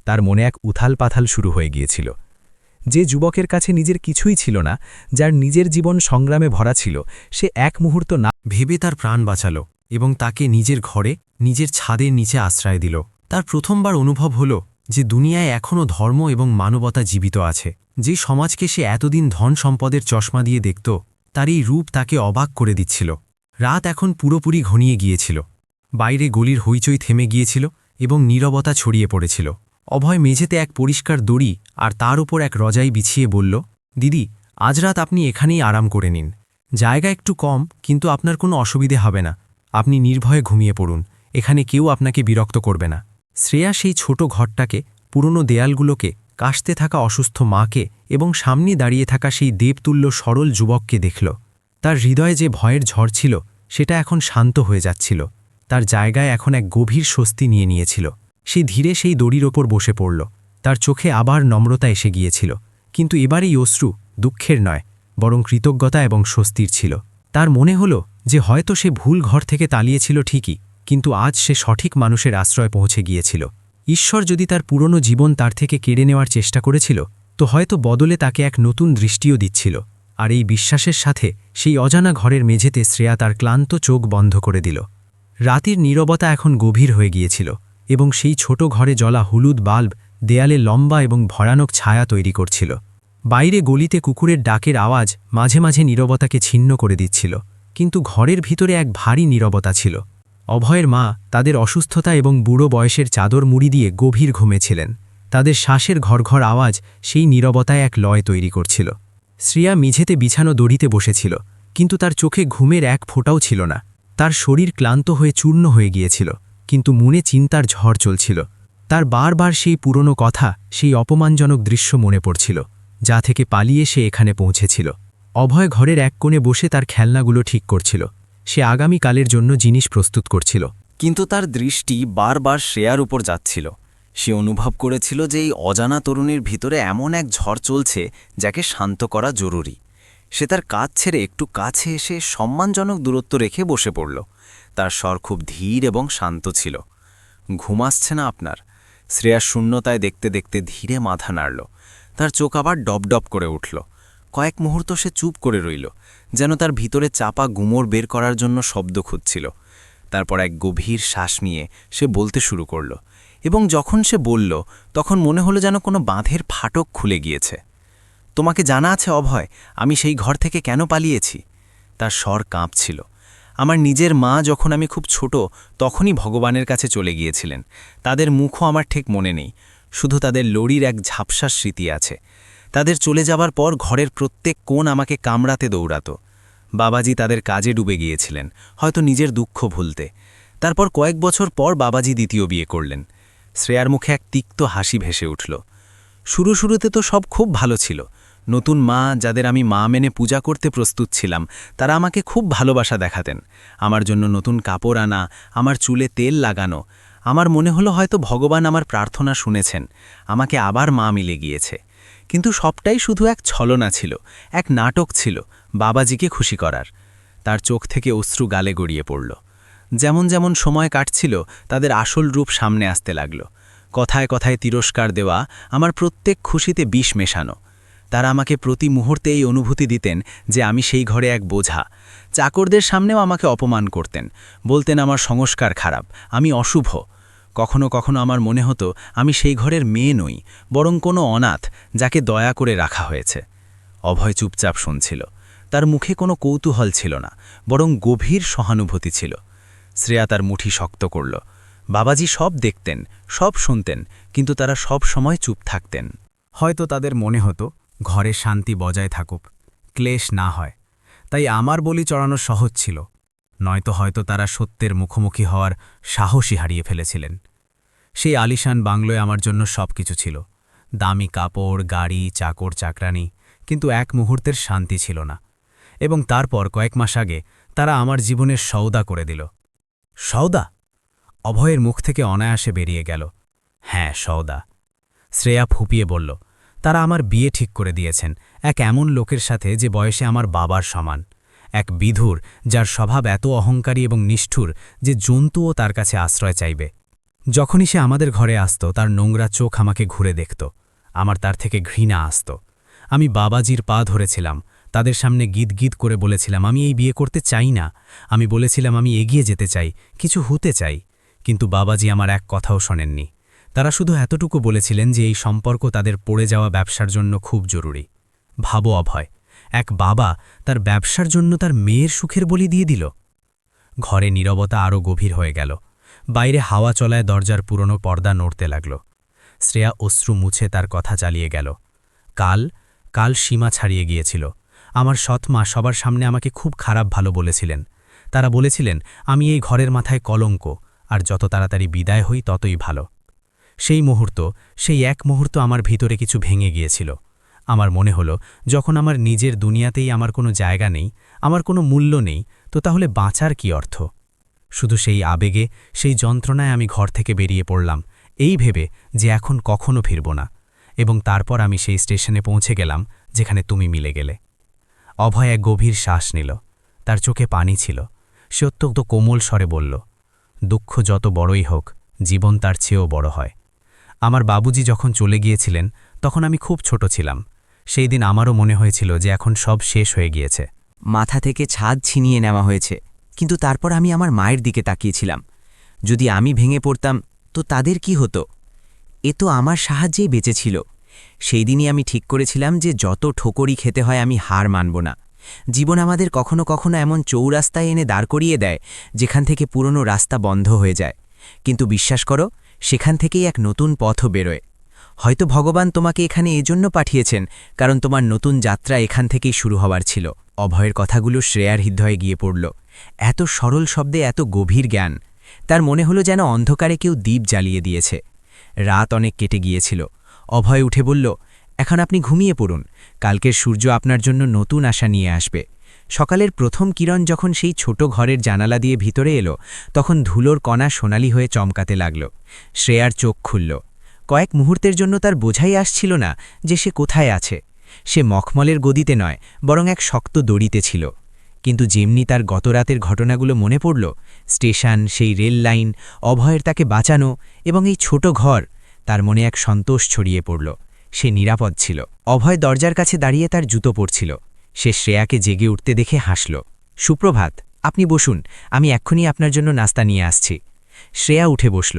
Speaker 1: তার মনে এক উথাল পাথাল শুরু হয়ে গিয়েছিল। যে যুবকের কাছে নিজের কিছুই ছিল না, যার নিজের জীবন সংগ্রামে ভরা ছিল, সে এক মুহূর্ত না ভেবে তার প্রাণ বাঁচাল এবং তাকে নিজের ঘরে, নিজের ছাদের নিচে আশ্রয় দিল। তার প্রথমবার অনুভব হল যে দুনিয়ায় এখনও ধর্ম এবং মানবতা জীবিত আছে। যে সমাজকে সে এতদিন ধন সম্পদের চশমা দিয়ে দেখত, তার এই রূপ তাকে অবাক করে দিচ্ছিল। রাত এখন পুরোপুরি ঘনিয়ে গিয়েছিল। বাইরে গলির হইচই থেমে গিয়েছিল এবং নীরবতা ছড়িয়ে পড়েছিল। অভয় মেঝেতে এক পরিষ্কার দড়ি আর তার উপর এক রজাই বিছিয়ে বলল, দিদি, আজ রাত আপনি এখানেই আরাম করে নিন। জায়গা একটু কম, কিন্তু আপনার কোনো অসুবিধে হবে না। আপনি নির্ভয়ে ঘুমিয়ে পড়ুন, এখানে কেউ আপনাকে বিরক্ত করবে না। শ্রেয়া সেই ছোট ঘরটাকে, পুরনো দেয়ালগুলোকে, কাশতে থাকা অসুস্থ মাকে এবং সামনে দাঁড়িয়ে থাকা সেই দেবতুল্য সরল যুবককে দেখল। তার হৃদয়ে যে ভয়ের ঝড় ছিল, সেটা এখন শান্ত হয়ে যাচ্ছিল। তার জায়গায় এখন এক গভীর স্বস্তি নিয়ে নিয়েছিল। সে ধীরে সেই দড়ির ওপর বসে পড়ল। তার চোখে আবার নম্রতা এসে গিয়েছিল, কিন্তু এবার এই অশ্রু দুঃখের নয়, বরং কৃতজ্ঞতা এবং স্বস্তির ছিল। তার মনে হল যে হয়তো সে ভুল ঘর থেকে তাড়িয়েছিল ঠিকই, কিন্তু আজ সে সঠিক মানুষের আশ্রয় পৌঁছে গিয়েছিল। ঈশ্বর যদি তার পুরনো জীবন তার থেকে কেড়ে নেওয়ার চেষ্টা করেছিল, তো হয়তো বদলে তাকে এক নতুন দৃষ্টিও দিচ্ছিল। আর এই বিশ্বাসের সাথে সেই অজানা ঘরের মেঝেতে শ্রেয়া তার ক্লান্ত চোখ বন্ধ করে দিল। রাতের নীরবতা এখন গভীর হয়ে গিয়েছিল এবং সেই ছোট ঘরে জ্বলা হলুদ বাল্ব দেয়ালে লম্বা এবং ভয়ানক ছায়া তৈরি করছিল। বাইরে গলিতে কুকুরের ডাকের আওয়াজ মাঝে মাঝে নীরবতাকে ছিন্ন করে দিচ্ছিল, কিন্তু ঘরের ভিতরে এক ভারী নীরবতা ছিল। অভয়ের মা তাদের অসুস্থতা এবং বুড়ো বয়সের চাদর মুড়ি দিয়ে গভীর ঘুমেছিলেন। তাদের শ্বাসের ঘরঘর আওয়াজ সেই নীরবতায় এক লয় তৈরি করছিল। শ্রেয়া মেঝেতে বিছানো দড়িতে বসেছিল, কিন্তু তার চোখে ঘুমের এক ফোঁটাও ছিল না। তার শরীর ক্লান্ত হয়ে চূর্ণ হয়ে গিয়েছিল, কিন্তু মনে চিন্তার ঝড় চলছিল। তার বারবার সেই পুরনো কথা, সেই অপমানজনক দৃশ্য মনে পড়ছিল, যা থেকে পালিয়ে সে এখানে পৌঁছেছিল। অভয় ঘরের এক কোণে বসে তার খেলনাগুলো ঠিক করছিল। সে আগামীকালের জন্য জিনিস প্রস্তুত করছিল।
Speaker 4: কিন্তু তার দৃষ্টি বারবার শ্রেয়ার উপর যাচ্ছিল। সে অনুভব করেছিল যে এই অজানা তরুণীর ভিতরে এমন এক ঝড় চলছে, যাকে শান্ত করা জরুরি। সে তার কাজ ছেড়ে একটু কাছে এসে সম্মানজনক দূরত্ব রেখে বসে পড়ল। তার স্বর খুব ধীর এবং শান্ত ছিল। ঘুম আসছে না আপনার? শ্রেয়া শূন্যতায় দেখতে দেখতে ধীরে মাথা নাড়ল। তার চোখ আবার ডবডব করে উঠল। কয়েক মুহূর্ত সে চুপ করে রইল, যেন তার ভিতরে চাপা গুমর বের করার জন্য শব্দ খুঁজছিল। তারপর এক গভীর শ্বাস নিয়ে সে বলতে শুরু করল, এবং যখন সে বলল তখন মনে হলো যেন কোনো বাঁধের ফাটক খুলে গিয়েছে। তোমাকে জানা আছে অভয়, আমি সেই ঘর থেকে কেন পালিয়েছি? তার স্বর কাঁপছিল। আমার নিজের মা যখন আমি খুব ছোট তখনই ভগবানের কাছে চলে গিয়েছিলেন। তাদের মুখও আমার ঠিক মনে নেই, শুধু তাদের লড়ির এক ঝাপসা স্মৃতি আছে। তাদের চলে যাবার পর ঘরের প্রত্যেক কোণ আমাকে কামড়াতে দৌড়াত। বাবাজি তাদের কাজে ডুবে গিয়েছিলেন, হয়তো নিজের দুঃখ ভুলতে। তারপর কয়েক বছর পর বাবাজি দ্বিতীয় বিয়ে করলেন। শ্রেয়ার মুখে এক তিক্ত হাসি ভেসে উঠল। শুরুতে তো সব খুব ভালো ছিল। নতুন মা, যাদের আমি মা মেনে পূজা করতে প্রস্তুত ছিলাম, তারা আমাকে খুব ভালোবাসা দেখাতেন। আমার জন্য নতুন কাপড় আনা, আমার চুলে তেল লাগানো। আমার মনে হলো হয়তো ভগবান আমার প্রার্থনা শুনেছেন, আমাকে আবার মা মিলে গিয়েছে। কিন্তু সবটাই শুধু এক ছলনা ছিল, এক নাটক ছিল বাবাজিকে খুশি করার। তার চোখ থেকে অশ্রু গালে গড়িয়ে পড়ল। যেমন যেমন সময় কাটছিল তাদের আসল রূপ সামনে আসতে লাগল। কথায় কথায় তিরস্কার দেওয়া, আমার প্রত্যেক খুশিতে বিষ মেশানো। তারা আমাকে প্রতি মুহূর্তে এই অনুভূতি দিতেন যে আমি সেই ঘরে এক বোঝা। চাকরদের সামনেও আমাকে অপমান করতেন, বলতেন আমার সংস্কার খারাপ, আমি অশুভ। কখনো কখনো আমার মনে হতো আমি সেই ঘরের মেয়ে নই, বরং কোনো অনাথ যাকে দয়া করে রাখা হয়েছে। অভয় চুপচাপ শুনছিল। তার মুখে কোনো কৌতূহল ছিল না, বরং গভীর সহানুভূতি ছিল। শ্রেয়া তার মুঠি শক্ত করল। বাবাজি সব দেখতেন, সব শুনতেন, কিন্তু তারা সব সময় চুপ থাকতেন।
Speaker 3: হয়তো তাদের মনে হতো ঘরে শান্তি বজায় থাকুক, ক্লেশ না হয়, তাই আমার বলি চড়ানো সহজ ছিল। নয়তো হয়তো তারা সত্যের মুখোমুখি হওয়ার সাহসই হারিয়ে ফেলেছিলেন। সেই আলিশান বাংলোয় আমার জন্য সব কিছু ছিল, দামি কাপড়, গাড়ি, চাকর চাকরানি, কিন্তু এক মুহূর্তের শান্তি ছিল না। এবং তারপর কয়েক মাস আগে তারা আমার জীবনের সওদা করে দিল। সওদা? অভয়ের মুখ থেকে অনায়াসে বেরিয়ে গেল, হ্যাঁ সওদা। শ্রেয়া ফুপিয়ে বলল, তারা আমার বিয়ে ঠিক করে দিয়েছেন এক এমন লোকের সাথে যে বয়সে আমার বাবার সমান, এক বিধুর যার স্বভাব এত অহংকারী এবং নিষ্ঠুর যে জন্তুও তার কাছে আশ্রয় চাইবে। যখনই সে আমাদের ঘরে আসত তার নোংরা চোখ আমাকে ঘুরে দেখত, আমার তার থেকে ঘৃণা আসত। আমি বাবাজির পা ধরেছিলাম, তাদের সামনে গীত করে বলেছিলাম আমি এই বিয়ে করতে চাই না। আমি বলেছিলাম আমি এগিয়ে যেতে চাই, কিছু হতে চাই। কিন্তু বাবাজি আমার এক কথাও শোনেননি। তারা শুধু এতটুকু বলেছিলেন যে এই সম্পর্ক তাদের পড়ে যাওয়া ব্যবসার জন্য খুব জরুরি। ভাবো অভয়, এক বাবা তার ব্যবসার জন্য তার মেয়ের সুখের বলি দিয়ে দিল। ঘরে নীরবতা আরও গভীর হয়ে গেল। বাইরে হাওয়া চলায় দরজার পুরনো পর্দা নড়তে লাগল। শ্রেয়া অশ্রু মুছে তার কথা চালিয়ে গেল। কাল সীমা ছাড়িয়ে গিয়েছিল। আমার সৎ মা সবার সামনে আমাকে খুব খারাপ ভালো বলেছিলেন। তারা বলেছিলেন আমি এই ঘরের মাথায় কলঙ্ক, আর যত তাড়াতাড়ি বিদায় হই ততই ভালো। সেই এক মুহূর্ত আমার ভিতরে কিছু ভেঙে গিয়েছিল। আমার মনে হলো যখন আমার নিজের দুনিয়াতেই আমার কোনো জায়গা নেই, আমার কোনো মূল্য নেই, তো তাহলে বাঁচার কি অর্থ? শুধু সেই আবেগে, সেই যন্ত্রণায় আমি ঘর থেকে বেরিয়ে পড়লাম, এই ভেবে যে এখন কখনো ফিরব না। এবং তারপর আমি সেই স্টেশনে পৌঁছে গেলাম যেখানে তুমি মিলে গেলে। অভয় এক গভীর শ্বাস নিল, তার চোখে পানি ছিল। সে অত্যন্ত কোমল স্বরে বলল, দুঃখ যত বড়ই হোক, জীবন তার চেয়েও বড় হয়। আমার বাবুজি যখন চলে গিয়েছিলেন তখন আমি খুব ছোট ছিলাম। সেই দিন আমারও মনে হয়েছিল যে এখন সব শেষ হয়ে গিয়েছে।
Speaker 5: মাথা থেকে ছাদ ছিনিয়ে নেওয়া হয়েছে, কিন্তু তারপর আমি আমার মায়ের দিকে তাকিয়েছিলাম। যদি আমি ভেঙে পড়তাম তো তাদের কি হতো? এ তো আমার সাহায্যেই বেঁচেছিল। সেই দিনই আমি ঠিক করেছিলাম যে যত ঠোকরই খেতে হয় আমি হার মানব না। জীবন আমাদের কখনো কখনো এমন চৌরাস্তায় এনে দাঁড় করিয়ে দেয় যেখান থেকে পুরনো রাস্তা বন্ধ হয়ে যায়, কিন্তু বিশ্বাস করো সেখান থেকেই এক নতুন পথও বেরোয়। হয়তো ভগবান তোমাকে এখানে এজন্য পাঠিয়েছেন কারণ তোমার নতুন যাত্রা এখান থেকেই শুরু হওয়ার ছিল। অভয়ের কথাগুলো শ্রেয়ার হৃদয়ে গিয়ে পড়ল। এত সরল শব্দে এত গভীর জ্ঞান। তার মনে হলো যেন অন্ধকারে কেউ দ্বীপ জ্বালিয়ে দিয়েছে। রাত অনেক কেটে গিয়েছিল। অভয় উঠে বলল, এখন আপনি ঘুমিয়ে পড়ুন, কালকের সূর্য আপনার জন্য নতুন আশা নিয়ে আসবে। সকালের প্রথম কিরণ যখন সেই ছোট ঘরের জানালা দিয়ে ভিতরে এলো তখন ধুলোর কণা সোনালি হয়ে চমকাতে লাগল। শ্রেয়ার চোখ খুলল। কয়েক মুহূর্তের জন্য তার বোঝাই আসছিল না যে সে কোথায় আছে। সে মখমলের গদিতে নয়, বরং এক শক্ত দড়িতে ছিল। কিন্তু যেমনি তার গতরাতের ঘটনাগুলো মনে পড়ল, স্টেশন, সেই রেল লাইন, অভয়ের তাকে বাঁচানো এবং এই ছোট ঘর, তার মনে এক সন্তোষ ছড়িয়ে পড়ল। সে নিরাপদ ছিল। অভয় দরজার কাছে দাঁড়িয়ে তার জুতো পরছিল। সে শ্রেয়াকে জেগে উঠতে দেখে হাসল। সুপ্রভাত, আপনি বসুন, আমি এক্ষুনি আপনার জন্য নাস্তা নিয়ে আসছি। শ্রেয়া উঠে বসল।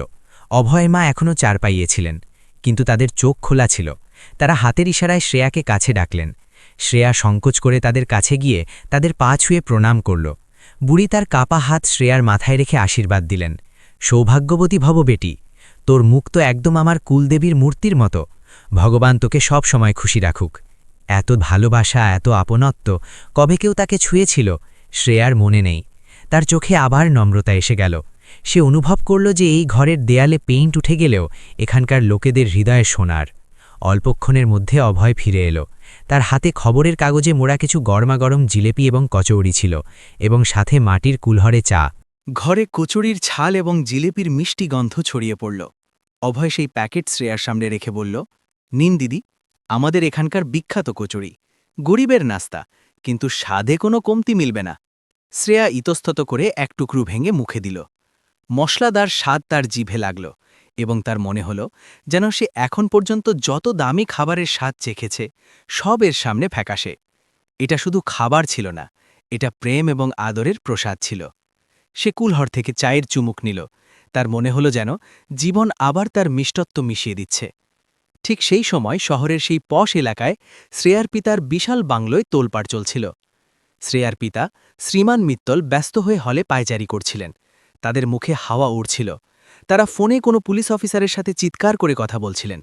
Speaker 5: অভয়ের মা এখনও চারপাইয়েছিলেন, কিন্তু তাদের চোখ খোলা ছিল। তারা হাতের ইশারায় শ্রেয়াকে কাছে ডাকলেন। শ্রেয়া সংকোচ করে তাদের কাছে গিয়ে তাদের পা ছুঁয়ে প্রণাম করল। বুড়ি তার কাপা হাত শ্রেয়ার মাথায় রেখে আশীর্বাদ দিলেন। সৌভাগ্যবতী ভব বেটি, তোর মুখ তো একদম আমার কুলদেবীর মূর্তির মতো। ভগবান তোকে সব সময় খুশি রাখুক। এত ভালোবাসা, এত আপনত্ব কবে কেউ তাকে ছুঁয়েছিল শ্রেয়ার মনে নেই। তার চোখে আবার নম্রতা এসে গেল। সে অনুভব করল যে এই ঘরের দেয়ালে পেইন্ট উঠে গেলেও এখানকার লোকেদের হৃদয়ে সোনার। অল্পক্ষণের মধ্যে অভয় ফিরে এলো। তার হাতে খবরের কাগজে মোড়া কিছু গরমাগরম জিলেপি এবং কচৌড়ি ছিল, এবং সাথে মাটির কুলহরে চা।
Speaker 2: ঘরে কচুরির ছাল এবং জিলেপির মিষ্টি গন্ধ ছড়িয়ে পড়ল। অভয় সেই প্যাকেট শ্রেয়ার সামনে রেখে বলল, নিন দিদি, আমাদের এখানকার বিখ্যাত কচুরি। গরিবের নাস্তা, কিন্তু স্বাদে কোনো কমতি মিলবে না। শ্রেয়া ইতস্তত করে এক টুকরো ভেঙে মুখে দিল। মশলাদার স্বাদ তার জিভে লাগল, এবং তার মনে হল যেন সে এখন পর্যন্ত যত দামি খাবারের স্বাদ চেখেছে সব এর সামনে ফ্যাকাশে। এটা শুধু খাবার ছিল না, এটা প্রেম এবং আদরের প্রসাদ ছিল। সে কুলহর থেকে চায়ের চুমুক নিল। তার মনে হল যেন জীবন আবার তার মিষ্টত্ব মিশিয়ে দিচ্ছে। ঠিক সেই সময় শহরের সেই পশ এলাকায় শ্রেয়ার পিতার বিশাল বাংলোয় তোলপাড় চলছিল। শ্রেয়ার পিতা শ্রীমান মিত্তল ব্যস্ত হয়ে হলে পায়চারি করছিলেন। তাদের মুখে হাওয়া উড়ছিল। তারা ফোনে কোনো পুলিশ অফিসারের সাথে চিৎকার করে কথা বলছিলেন।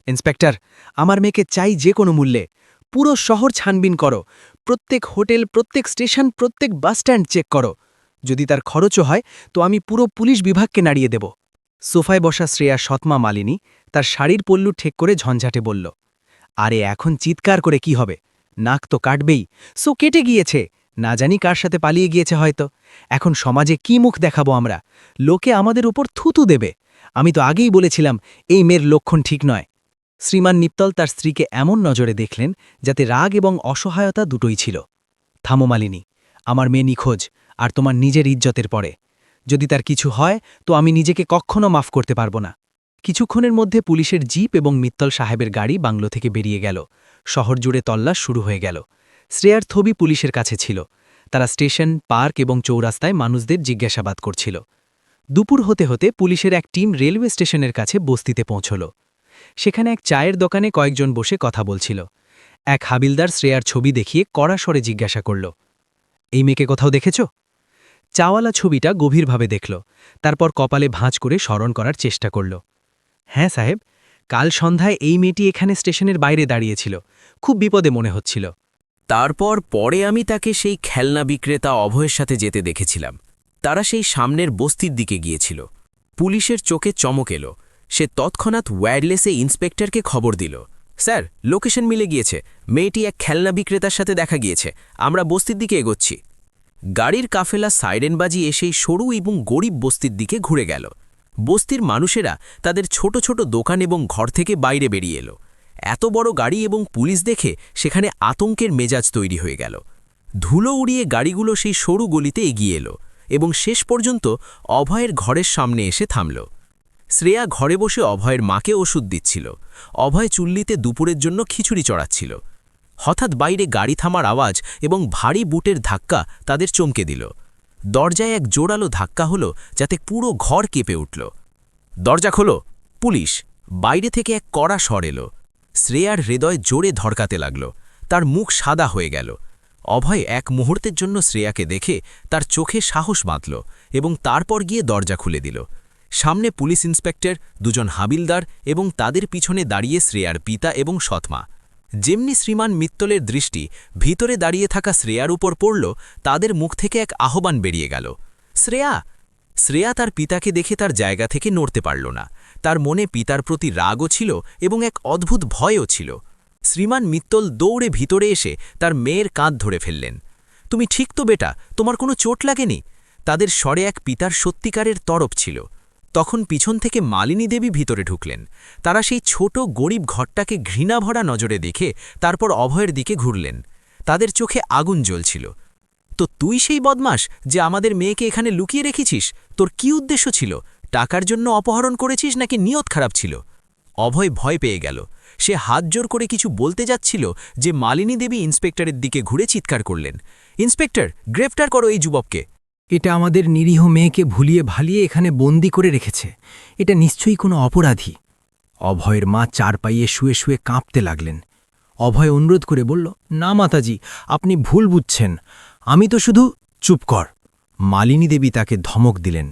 Speaker 2: ইন্সপেক্টর, আমার মেয়েকে চাই যে কোনো মূল্যে। পুরো শহর ছানবিন করো, প্রত্যেক হোটেল, প্রত্যেক স্টেশন, প্রত্যেক বাসস্ট্যান্ড চেক করো। যদি তার খরচও হয় তো আমি পুরো পুলিশ বিভাগকে নাড়িয়ে দেব। সোফায় বসা শ্রেয়া সৎমা মালিনী তার শাড়ির পল্লু ঠেক করে ঝঞ্ঝাটে বলল, আরে এখন চিৎকার করে কি হবে? নাক তো কাটবেই, সো কেটে গিয়েছে। না জানি কার সাথে পালিয়ে গিয়েছে হয়তো। এখন সমাজে কি মুখ দেখাবো আমরা? লোকে আমাদের উপর থুতু দেবে। আমি তো আগেই বলেছিলাম এই মেয়ের লক্ষণ ঠিক নয়। শ্রীমান নিপ্তল তার স্ত্রীকে এমন নজরে দেখলেন যাতে রাগ এবং অসহায়তা দুটোই ছিল। থামো মালিনী, আমার মেয়ে নিখোঁজ, আর তোমার নিজের ইজ্জতের পরে। যদি তার কিছু হয় তো আমি নিজেকে কখনো মাফ করতে পারবো না। কিছুক্ষণের মধ্যে পুলিশের জিপ এবং মিত্তল সাহেবের গাড়ি বাংলো থেকে বেরিয়ে গেল। শহর জুড়ে তল্লাশ শুরু হয়ে গেল। শ্রেয়ার ছবি পুলিশের কাছে ছিল। তারা স্টেশন, পার্ক এবং চৌরাস্তায় মানুষদের জিজ্ঞাসাবাদ করছিল। দুপুর হতে হতে পুলিশের এক টিম রেলওয়ে স্টেশনের কাছে বস্তিতে পৌঁছল। সেখানে এক চায়ের দোকানে কয়েকজন বসে কথা বলছিল। এক হাবিলদার শ্রেয়ার ছবি দেখিয়ে কড়া স্বরে জিজ্ঞাসা করল, এই মেয়েকে কোথাও দেখেছ? চাওয়ালা ছবিটা গভীরভাবে দেখল, তারপর কপালে ভাঁজ করে স্মরণ করার চেষ্টা করল। হ্যাঁ সাহেব, কাল সন্ধ্যায় এই মেয়েটি এখানে স্টেশনের বাইরে দাঁড়িয়েছিল। খুব বিপদে মনে হচ্ছিল।
Speaker 6: তারপর পরে আমি তাকে সেই খেলনা বিক্রেতা অভয়ের সাথে যেতে দেখেছিলাম। তারা সেই সামনের বস্তির দিকে গিয়েছিল। পুলিশের চোখে চমক এলো। সে তৎক্ষণাৎ ওয়্যারলেসে ইন্সপেক্টরকে খবর দিল, স্যার, লোকেশন মিলে গিয়েছে। মেয়েটি এক খেলনা বিক্রেতার সাথে দেখা গিয়েছে। আমরা বস্তির দিকে এগোচ্ছি। গাড়ির কাফেলা সাইরেন বাজিয়ে সেই সরু এবং গরিব বস্তির দিকে ঘুরে গেল। বস্তির মানুষেরা তাদের ছোট ছোট দোকান এবং ঘর থেকে বাইরে বেরিয়ে এলো। এত বড় গাড়ি এবং পুলিশ দেখে সেখানে আতঙ্কের মেজাজ তৈরি হয়ে গেল। ধুলো উড়িয়ে গাড়িগুলো সেই সরু গলিতে এগিয়ে এলো এবং শেষ পর্যন্ত অভয়ের ঘরের সামনে এসে থামল। শ্রেয়া ঘরে বসে অভয়ের মাকে ওষুধ দিচ্ছিল। অভয় চুল্লিতে দুপুরের জন্য খিচুড়ি চড়াচ্ছিল। হঠাৎ বাইরে গাড়ি থামার আওয়াজ এবং ভারী বুটের ধাক্কা তাদের চমকে দিল। দরজায় এক জোরালো ধাক্কা হলো, যাতে পুরো ঘর কেঁপে উঠল। দরজা খোলো, পুলিশ! বাইরে থেকে এক কড়া স্বর এলো। শ্রেয়ার হৃদয় জোরে ধড়কাতে লাগল। তার মুখ সাদা হয়ে গেল। অভয় এক মুহূর্তের জন্য শ্রেয়াকে দেখে তার চোখে সাহস বাঁধল এবং তারপর গিয়ে দরজা খুলে দিল। সামনে পুলিশ ইন্সপেক্টর, দুজন হাবিলদার এবং তাদের পিছনে দাঁড়িয়ে শ্রেয়ার পিতা এবং সৎমা। যেমনি শ্রীমান মিত্তলের দৃষ্টি ভিতরে দাঁড়িয়ে থাকা শ্রেয়ার উপর পড়ল, তাদের মুখ থেকে এক আহ্বান বেরিয়ে গেল, শ্রেয়া! শ্রেয়া তার পিতাকে দেখে তার জায়গা থেকে নড়তে পারল না। তার মনে পিতার প্রতি রাগও ছিল এবং এক অদ্ভুত ভয়ও ছিল। শ্রীমান মিত্তল দৌড়ে ভিতরে এসে তার মেয়ের কাঁধ ধরে ফেললেন। তুমি ঠিক তো বেটা? তোমার কোনো চোট লাগেনি? তাদের স্বরে এক পিতার সত্যিকারের তরফ ছিল। তখন পিছন থেকে মালিনী দেবী ভিতরে ঢুকলেন। তারা সেই ছোট গরিব ঘরটাকে ঘৃণাভরা নজরে দেখে তারপর অভয়ের দিকে ঘুরলেন। তাদের চোখে আগুন জ্বলছিল। তো তুই সেই বদমাস যে আমাদের মেয়েকে এখানে লুকিয়ে রেখেছিস? তোর কি উদ্দেশ্য ছিল? টাকার জন্য অপহরণ করেছিস নাকি নিয়ত খারাপ ছিল? অভয় ভয় পেয়ে গেল। সে হাত জোর করে কিছু বলতে যাচ্ছিল যে মালিনী দেবী ইন্সপেক্টরের দিকে ঘুরে চিৎকার করলেন, ইন্সপেক্টর, গ্রেফতার করো এই যুবককে।
Speaker 2: এটা আমাদের নিরীহ মেয়েকে ভুলিয়ে ভালিয়ে এখানে বন্দি করে রেখেছে। এটা নিশ্চয়ই কোনো অপরাধী। অভয়ের মা চারপাইয়ে শুয়ে শুয়ে কাঁপতে লাগলেন। অভয় অনুরোধ করে বলল, না মাতাজি, আপনি ভুল বুঝছেন। আমি তো শুধু চুপ কর। মালিনী দেবী তাকে ধমক দিলেন।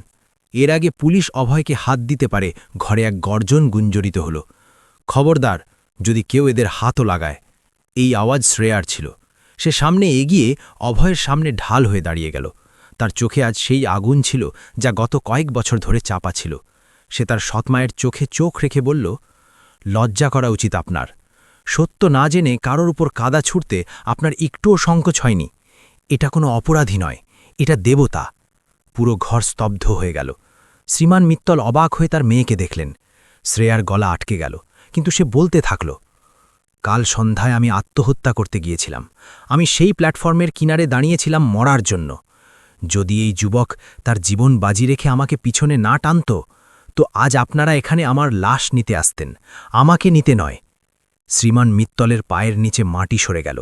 Speaker 2: এর আগে পুলিশ অভয়কে হাত দিতে পারে, ঘরে এক গর্জন গুঞ্জরিত হল। খবরদার, যদি কেউ এদের হাতও লাগায়। এই আওয়াজ শ্রেয়ার ছিল। সে সামনে এগিয়ে অভয়ের সামনে ঢাল হয়ে দাঁড়িয়ে গেল। তার চোখে আজ সেই আগুন ছিল যা গত কয়েক বছর ধরে চাপা ছিল। সে তার সৎমায়ের চোখে চোখ রেখে বলল, লজ্জা করা উচিত আপনার। সত্য না জেনে কারোর উপর কাদা ছুটতে আপনার একটুও সংকোচ হয়নি। এটা কোনো অপরাধী নয়, এটা দেবতা। পুরো ঘর স্তব্ধ হয়ে গেল। শ্রীমান মিত্তল অবাক হয়ে তার মেয়েকে দেখলেন। শ্রেয়ার গলা আটকে গেল, কিন্তু সে বলতে থাকল, কাল সন্ধ্যায় আমি আত্মহত্যা করতে গিয়েছিলাম। আমি সেই প্ল্যাটফর্মের কিনারে দাঁড়িয়েছিলাম মরার জন্য। যদি এই যুবক তার জীবন বাজি রেখে আমাকে পিছনে না টানত, তো আজ আপনারা এখানে আমার লাশ নিতে আসতেন, আমাকে নিতে নয়। শ্রীমান মিত্তলের পায়ের নিচে মাটি সরে গেল।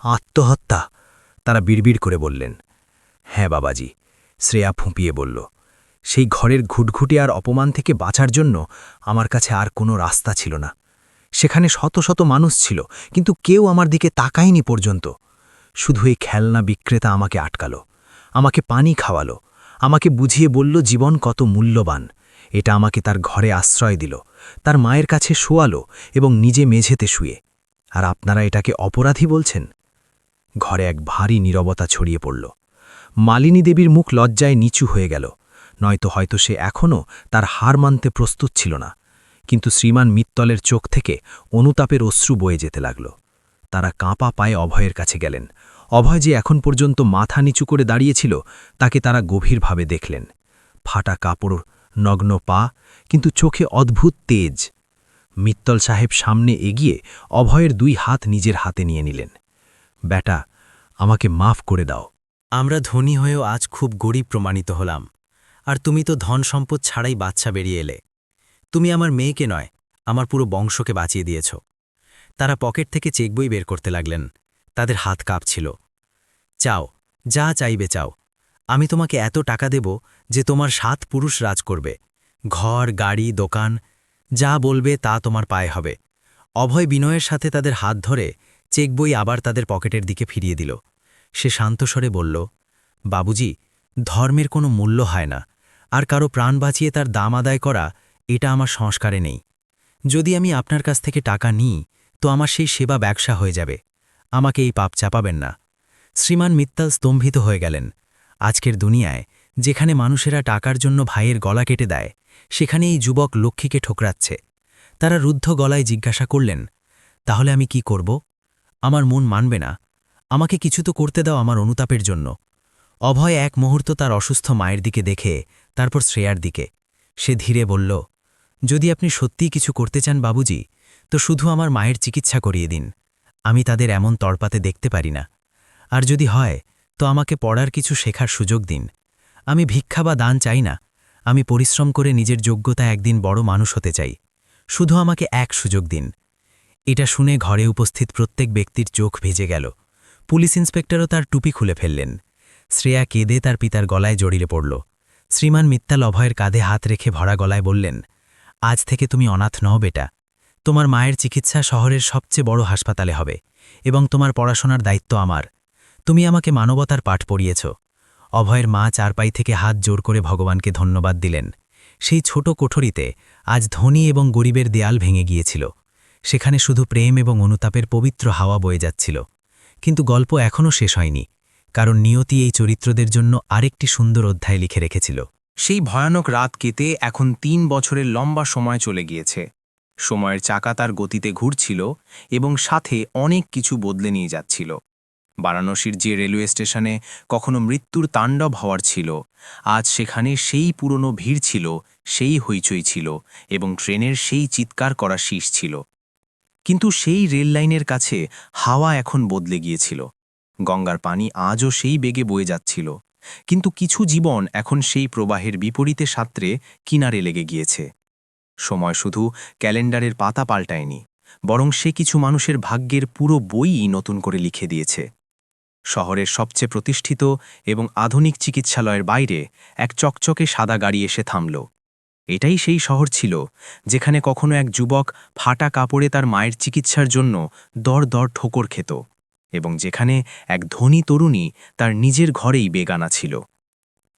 Speaker 2: আত্মহত্যা, তারা বিড়বিড় করে বললেন। হ্যাঁ বাবাজি, শ্রেয়া ফুঁপিয়ে বলল। সেই ঘরের ঘুটঘুটে আর অপমান থেকে বাঁচার জন্য আমার কাছে আর কোনো রাস্তা ছিল না। সেখানে শত শত মানুষ ছিল, কিন্তু কেউ আমার দিকে তাকায়নি পর্যন্ত। শুধু এই খেলনা বিক্রেতা আমাকে আটকালো, আমাকে পানি খাওয়ালো, আমাকে বুঝিয়ে বলল জীবন কত মূল্যবান। এটা আমাকে তার ঘরে আশ্রয় দিল, তার মায়ের কাছে শোয়ালো এবং নিজে মেঝেতে শুয়ে। আর আপনারা এটাকে অপরাধী বলছেন? ঘরে এক ভারী নীরবতা ছড়িয়ে পড়ল। মালিনী দেবীর মুখ লজ্জায় নিচু হয়ে গেল, নয়তো হয়তো সে এখনও তার হার মানতে প্রস্তুত ছিল না। কিন্তু শ্রীমান মিত্তলের চোখ থেকে অনুতাপের অশ্রু বয়ে যেতে লাগল। তারা কাঁপা পায়ে অভয়ের কাছে গেলেন। অভয় যে এখন পর্যন্ত মাথা নিচু করে দাঁড়িয়েছিল, তাকে তারা গভীরভাবে দেখলেন। ফাটা কাপড়, নগ্ন পা, কিন্তু চোখে অদ্ভুত তেজ। মিত্তল সাহেব সামনে এগিয়ে অভয়ের 2 হাত নিজের হাতে নিয়ে নিলেন। বেটা, আমাকে মাফ করে দাও।
Speaker 5: আমরা ধনী হয়েও আজ খুব গরিব প্রমাণিত হলাম, আর তুমি তো ধন সম্পদ ছাড়াই বাচ্চা বেরিয়ে এলে। তুমি আমার মেয়েকে নয়, আমার পুরো বংশকে বাঁচিয়ে দিয়েছ। তারা পকেট থেকে চেকবই বের করতে লাগলেন। তাদের হাত কাঁপছিল। চাও, যা চাইবে চাও। আমি তোমাকে এত টাকা দেব যে তোমার 7 পুরুষ রাজ করবে। ঘর, গাড়ি, দোকান, যা বলবে তা তোমার পায়ে হবে। অভয় বিনয়ের সাথে তাদের হাত ধরে চেকবই আবার তাদের পকেটের দিকে ফিরিয়ে দিল। সে শান্তস্বরে বলল, বাবুজি, ধর্মের কোনো মূল্য হয় না, আর কারো প্রাণ বাঁচিয়ে তার দাম আদায় করা, এটা আমার সংস্কারে নেই। যদি আমি আপনার কাছ থেকে টাকা নিই, তো আমার সেই সেবা ব্যবসা হয়ে যাবে। আমাকে এই পাপ চাপাবেন না। শ্রীমান মিত্তাল স্তম্ভিত হয়ে গেলেন। আজকের দুনিয়ায় যেখানে মানুষেরা টাকার জন্য ভাইয়ের গলা কেটে দেয়, সেখানে এই যুবক লক্ষ্মীকে ঠোকরাচ্ছে। তারা রুদ্ধ গলায় জিজ্ঞাসা করলেন, তাহলে আমি কি করব? আমার মন মানবে না। আমাকে কিছু তো করতে দাও আমার অনুতাপের জন্য। অভয় এক মুহূর্ত তার অসুস্থ মায়ের দিকে দেখে, তারপর শ্রেয়ার দিকে। সে ধীরে বলল, যদি আপনি সত্যিই কিছু করতে চান বাবুজি, তো শুধু আমার মায়ের চিকিৎসা করিয়ে দিন। আমি তাদের এমন তড়পাতে দেখতে পারি না। আর যদি হয়, তো আমাকে পড়ার কিছু শেখার সুযোগ দিন। আমি ভিক্ষা বা দান চাই না। আমি পরিশ্রম করে নিজের যোগ্যতা একদিন বড় মানুষ হতে চাই। শুধু আমাকে এক সুযোগ দিন। এটা শুনে ঘরে উপস্থিত প্রত্যেক ব্যক্তির চোখ ভিজে গেল। পুলিশ ইন্সপেক্টরও তার টুপি খুলে ফেললেন। শ্রেয়া কেঁদে তার পিতার গলায় জড়িয়ে পড়ল। শ্রীমান মিত্তাল অভয়ের কাঁধে হাত রেখে ভরা গলায় বললেন, আজ থেকে তুমি অনাথ নও বেটা। তোমার মায়ের চিকিৎসা শহরের সবচেয়ে বড় হাসপাতালে হবে, এবং তোমার পড়াশোনার দায়িত্ব আমার। তুমি আমাকে মানবতার পাঠ পড়িয়েছ। অভয়ের মা চারপাই থেকে হাত জোর করে ভগবানকে ধন্যবাদ দিলেন। সেই ছোট কোঠরিতে আজ ধনী এবং গরিবের দেয়াল ভেঙে গিয়েছিল। সেখানে শুধু প্রেম এবং অনুতাপের পবিত্র হাওয়া বয়ে যাচ্ছিল। কিন্তু গল্প এখনও শেষ হয়নি, কারণ নিয়তি এই চরিত্রদের জন্য আরেকটি সুন্দর অধ্যায় লিখে রেখেছিল।
Speaker 2: সেই ভয়ানক রাত কেটে এখন 3 বছরের লম্বা সময় চলে গিয়েছে। সময়ের চাকা তার গতিতে ঘুরছিল এবং সাথে অনেক কিছু বদলে নিয়ে যাচ্ছিল। বারাণসীর যে রেলওয়ে স্টেশনে কখনো মৃত্যুর তাণ্ডব হওয়ার ছিল, আজ সেখানে সেই পুরনো ভিড় ছিল, সেই হইচই ছিল, এবং ট্রেনের সেই চিৎকার করা শীষ ছিল। কিন্তু সেই রেল লাইনের কাছে হাওয়া এখন বদলে গিয়েছিল। গঙ্গার পানি আজও সেই বেগে বয়ে যাচ্ছিল, কিন্তু কিছু জীবন এখন সেই প্রবাহের বিপরীতে সাঁতরে কিনারে লেগে গিয়েছে। সময় শুধু ক্যালেন্ডারের পাতা পাল্টায়নি, বরং সে কিছু মানুষের ভাগ্যের পুরো বইই নতুন করে লিখে দিয়েছে। শহরের সবচেয়ে প্রতিষ্ঠিত এবং আধুনিক চিকিৎসালয়ের বাইরে এক চকচকে সাদা গাড়ি এসে থামল। এটাই সেই শহর ছিল যেখানে কখনো এক যুবক ফাটা কাপড়ে তার মায়ের চিকিৎসার জন্য দর দর ঠোকর খেত, এবং যেখানে এক ধনী তরুণী তার নিজের ঘরেই বেগানা ছিল।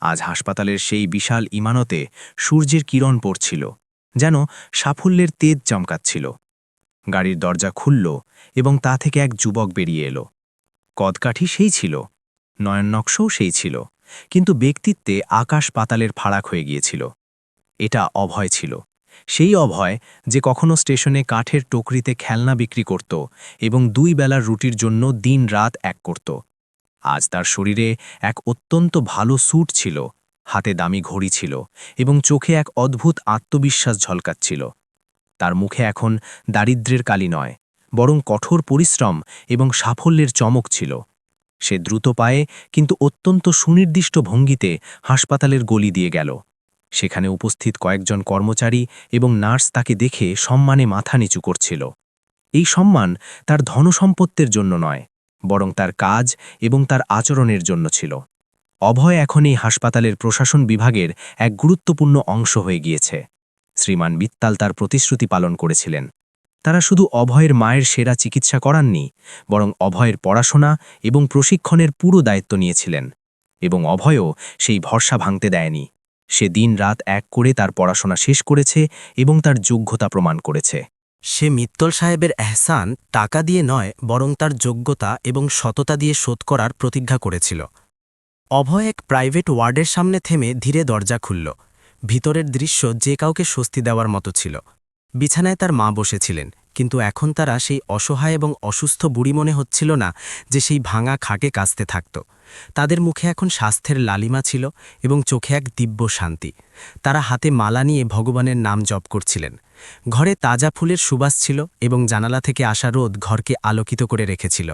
Speaker 2: আজ হাসপাতালের সেই বিশাল ইমারতে সূর্যের কিরণ পড়ছিল, যেন সাফল্যের তেজ চমকাচ্ছিল। গাড়ির দরজা খুলল এবং তা থেকে এক যুবক বেরিয়ে এলো। কদকাঠি সেই ছিল, নয়ননকশও সেই ছিল, কিন্তু ব্যক্তিত্বে আকাশ পাতালের ফারাক হয়ে গিয়েছিল। এটা অভয় ছিল, সেই অভয় যে কখনো স্টেশনে কাঠের টকরিতে খেলনা বিক্রি করত এবং 2 বেলার রুটির জন্য দিন রাত এক করত। আজ তার শরীরে এক অত্যন্ত ভালো স্যুট ছিল, হাতে দামি ঘড়ি ছিল এবং চোখে এক অদ্ভুত আত্মবিশ্বাস ঝলকাচ্ছিল। তার মুখে এখন দারিদ্র্যের কালি নয়, বরং কঠোর পরিশ্রম এবং সাফল্যের চমক ছিল। সে দ্রুত পায়ে কিন্তু অত্যন্ত সুনির্দিষ্ট ভঙ্গিতে হাসপাতালের গলি দিয়ে গেল। সেখানে উপস্থিত কয়েকজন কর্মচারী এবং নার্স তাকে দেখে সম্মানে মাথা নিচু করছিল। এই সম্মান তার ধনসম্পত্তির জন্য নয়, বরং তার কাজ এবং তার আচরণের জন্য ছিল। অভয় এখন এই হাসপাতালের প্রশাসন বিভাগের এক গুরুত্বপূর্ণ অংশ হয়ে গিয়েছে। শ্রীমান বিত্তাল তার প্রতিশ্রুতি পালন করেছিলেন। তারা শুধু অভয়ের মায়ের সেরা চিকিৎসা করাননি, বরং অভয়ের পড়াশোনা এবং প্রশিক্ষণের পুরো দায়িত্ব নিয়েছিলেন। এবং অভয়ও সেই ভরসা ভাঙতে দেয়নি। সে দিন রাত এক করে তার পড়াশোনা শেষ করেছে এবং তার যোগ্যতা প্রমাণ করেছে।
Speaker 6: সে মিত্তল সাহেবের এহসান টাকা দিয়ে নয়, বরং তার যোগ্যতা এবং সততা দিয়ে শোধ করার প্রতিজ্ঞা করেছিল। অভয় এক প্রাইভেট ওয়ার্ডের সামনে থেমে ধীরে দরজা খুলল। ভিতরের দৃশ্য যে কাউকে স্বস্তি দেওয়ার মতো ছিল। বিছানায় তার মা বসেছিলেন, কিন্তু এখন তারা সেই অসহায় এবং অসুস্থ বুড়ি মনে হচ্ছিল না যে সেই ভাঙা খাটে কাঁচতে থাকত। তাদের মুখে এখন স্বাস্থ্যের লালিমা ছিল এবং চোখে এক দিব্য শান্তি। তারা হাতে মালা নিয়ে ভগবানের নাম জপ করছিলেন। ঘরে তাজা ফুলের সুবাস ছিল এবং জানালা থেকে আসা রোদ ঘরকে আলোকিত করে রেখেছিল।